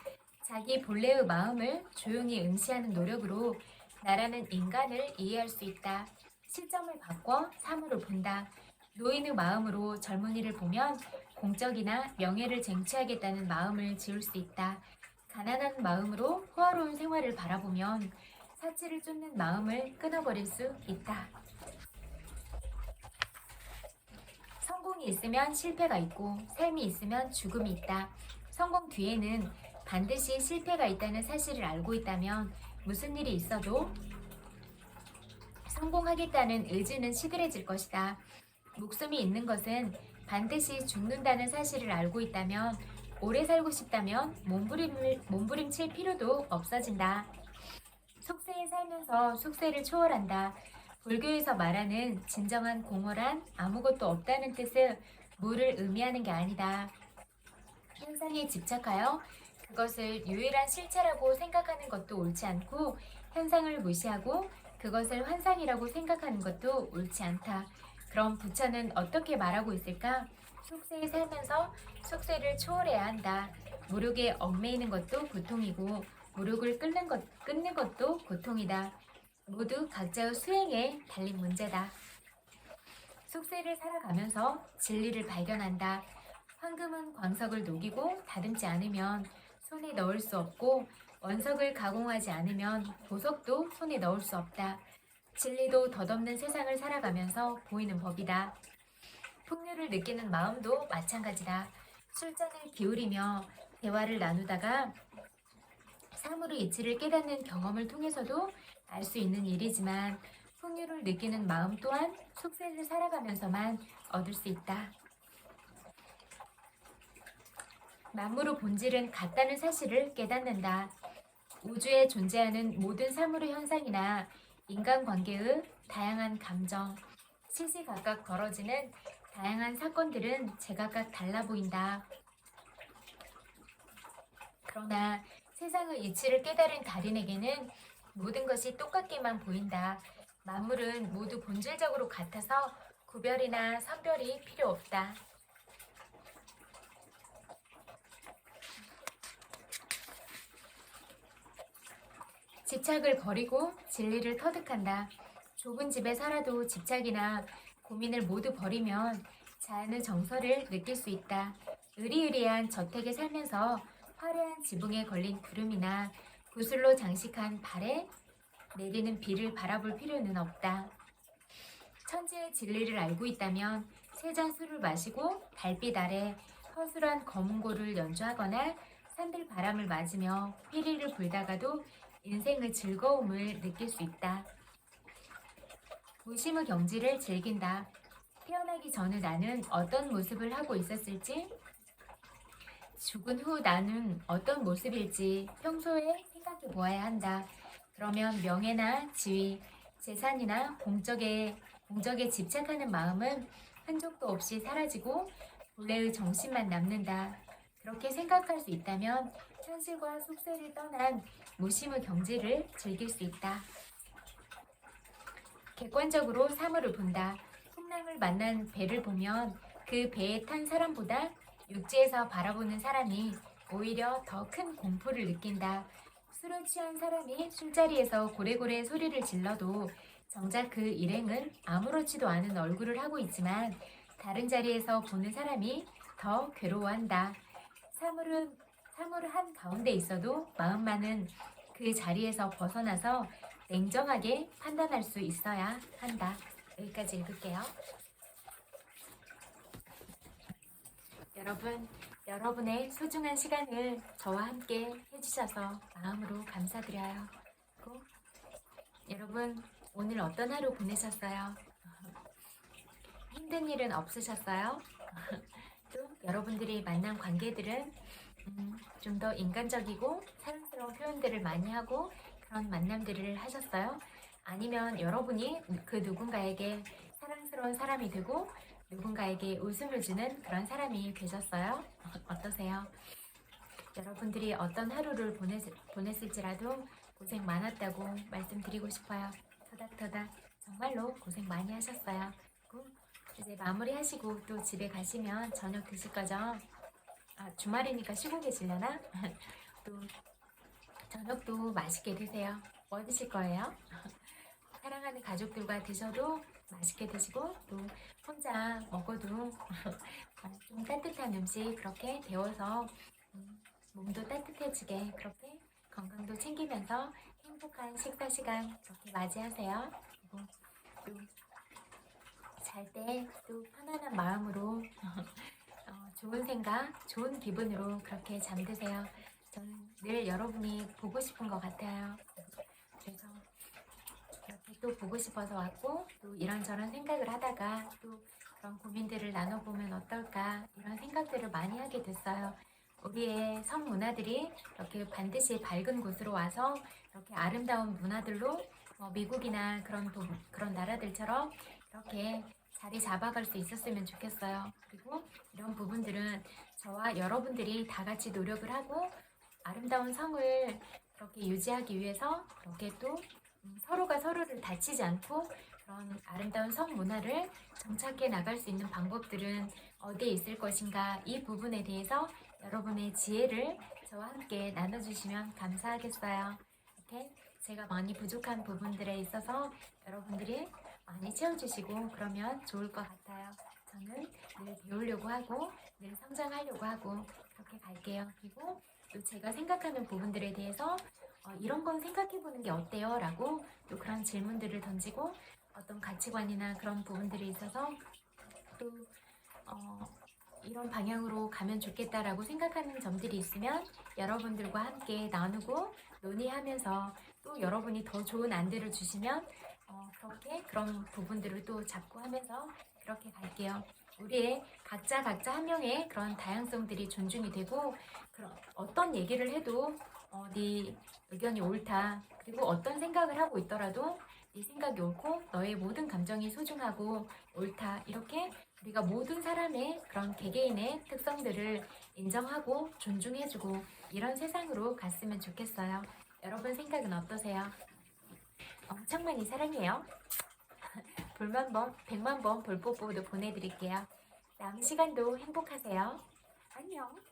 자기 본래의 마음을 조용히 응시하는 노력으로 나라는 인간을 이해할 수 있다. 시점을 바꿔 사물을 본다. 노인의 마음으로 젊은이를 보면 공적이나 명예를 쟁취하겠다는 마음을 지울 수 있다. 가난한 마음으로 호화로운 생활을 바라보면 사치를 쫓는 마음을 끊어버릴 수 있다. 성공이 있으면 실패가 있고 삶이 있으면 죽음이 있다. 성공 뒤에는 반드시 실패가 있다는 사실을 알고 있다면 무슨 일이 있어도 성공하겠다는 의지는 시들해질 것이다. 목숨이 있는 것은 반드시 죽는다는 사실을 알고 있다면 오래 살고 싶다면 몸부림칠 필요도 없어진다. 속세에 살면서 속세를 초월한다. 불교에서 말하는 진정한 공허란 아무것도 없다는 뜻의 무를 의미하는 게 아니다. 현상에 집착하여 그것을 유일한 실체라고 생각하는 것도 옳지 않고 현상을 무시하고 그것을 환상이라고 생각하는 것도 옳지 않다. 그럼 부처는 어떻게 말하고 있을까? 속세에 살면서 속세를 초월해야 한다. 무력에 얽매이는 것도 고통이고 무력을 끊는 것도 고통이다. 모두 각자의 수행에 달린 문제다. 속세를 살아가면서 진리를 발견한다. 황금은 광석을 녹이고 다듬지 않으면 손에 넣을 수 없고 원석을 가공하지 않으면 보석도 손에 넣을 수 없다. 진리도 덧없는 세상을 살아가면서 보이는 법이다. 풍류를 느끼는 마음도 마찬가지다. 술잔을 기울이며 대화를 나누다가 사물의 이치를 깨닫는 경험을 통해서도 알 수 있는 일이지만 풍류를 느끼는 마음 또한 속세를 살아가면서만 얻을 수 있다. 만물의 본질은 같다는 사실을 깨닫는다. 우주에 존재하는 모든 사물의 현상이나 인간관계의 다양한 감정, 시시각각 벌어지는 다양한 사건들은 제각각 달라 보인다. 그러나 세상의 이치를 깨달은 달인에게는 모든 것이 똑같게만 보인다. 만물은 모두 본질적으로 같아서 구별이나 선별이 필요 없다. 집착을 버리고 진리를 터득한다. 좁은 집에 살아도 집착이나 고민을 모두 버리면 자연의 정서를 느낄 수 있다. 으리으리한 저택에 살면서 화려한 지붕에 걸린 구름이나 구슬로 장식한 발에 내리는 비를 바라볼 필요는 없다. 천지의 진리를 알고 있다면 세 잔 술을 마시고 달빛 아래 허술한 검은고를 연주하거나 산들 바람을 맞으며 피리를 불다가도 인생의 즐거움을 느낄 수 있다. 무심의 경지를 즐긴다. 태어나기 전에 나는 어떤 모습을 하고 있었을지, 죽은 후 나는 어떤 모습일지 평소에 생각해 보아야 한다. 그러면 명예나 지위, 재산이나 공적에 집착하는 마음은 흔적도 없이 사라지고 본래의 정신만 남는다. 그렇게 생각할 수 있다면 현실과 속세를 떠난 무심의 경지를 즐길 수 있다. 객관적으로 사물을 본다. 풍랑을 만난 배를 보면 그 배에 탄 사람보다 육지에서 바라보는 사람이 오히려 더 큰 공포를 느낀다. 술에 취한 사람이 술자리에서 고래고래 소리를 질러도 정작 그 일행은 아무렇지도 않은 얼굴을 하고 있지만 다른 자리에서 보는 사람이 더 괴로워한다. 사물은 한 가운데 있어도 마음만은 그 자리에서 벗어나서 냉정하게 판단할 수 있어야 한다. 여기까지 읽을게요. 여러분의 소중한 시간을 저와 함께 해주셔서 마음으로 감사드려요. 그리고 여러분, 오늘 어떤 하루 보내셨어요? 힘든 일은 없으셨어요? 또 여러분들이 만난 관계들은 좀 더 인간적이고 사랑스러운 표현들을 많이 하고 그런 만남들을 하셨어요? 아니면 여러분이 그 누군가에게 사랑스러운 사람이 되고 누군가에게 웃음을 주는 그런 사람이 되셨어요? 어떠세요? 여러분들이 어떤 하루를 보냈을지라도 고생 많았다고 말씀드리고 싶어요. 토닥토닥 정말로 고생 많이 하셨어요. 이제 마무리하시고 또 집에 가시면 저녁 드실 거죠? 주말이니까 쉬고 계시려나? 또 저녁도 맛있게 드세요. 뭐 드실 거예요? 사랑하는 가족들과 드셔도 맛있게 드시고 또 혼자 먹어도 좀 따뜻한 음식 그렇게 데워서 몸도 따뜻해지게 그렇게 건강도 챙기면서 행복한 식사 시간 그렇게 맞이하세요. 그리고 또 잘 때 또 편안한 마음으로 좋은 생각, 좋은 기분으로 그렇게 잠드세요. 저는 늘 여러분이 보고 싶은 것 같아요. 그래서 이렇게 또 보고 싶어서 왔고 또 이런저런 생각을 하다가 또 그런 고민들을 나눠보면 어떨까 이런 생각들을 많이 하게 됐어요. 우리의 성문화들이 이렇게 반드시 밝은 곳으로 와서 이렇게 아름다운 문화들로 미국이나 그런 나라들처럼 이렇게 자리 잡아갈 수 있었으면 좋겠어요. 그리고 이런 부분들은 저와 여러분들이 다 같이 노력을 하고 아름다운 성을 그렇게 유지하기 위해서 그렇게 또 서로가 서로를 다치지 않고 그런 아름다운 성 문화를 정착해 나갈 수 있는 방법들은 어디에 있을 것인가 이 부분에 대해서 여러분의 지혜를 저와 함께 나눠주시면 감사하겠어요. 이렇게 제가 많이 부족한 부분들에 있어서 여러분들이 많이 채워주시고 그러면 좋을 것 같아요. 저는 늘 배우려고 하고 늘 성장하려고 하고 그렇게 갈게요. 그리고 또 제가 생각하는 부분들에 대해서 이런 건 생각해보는 게 어때요? 라고 또 그런 질문들을 던지고 어떤 가치관이나 그런 부분들이 있어서 또 이런 방향으로 가면 좋겠다라고 생각하는 점들이 있으면 여러분들과 함께 나누고 논의하면서 또 여러분이 더 좋은 안들을 주시면 그렇게 그런 부분들을 또 잡고 하면서 그렇게 갈게요. 우리의 각자 한 명의 그런 다양성들이 존중이 되고 어떤 얘기를 해도 네 의견이 옳다. 그리고 어떤 생각을 하고 있더라도 네 생각이 옳고 너의 모든 감정이 소중하고 옳다. 이렇게 우리가 모든 사람의 그런 개개인의 특성들을 인정하고 존중해주고 이런 세상으로 갔으면 좋겠어요. 여러분 생각은 어떠세요? 엄청 많이 사랑해요. 불만 번, 100만 번 볼뽀뽀도 보내드릴게요. 남은 시간도 행복하세요. 안녕.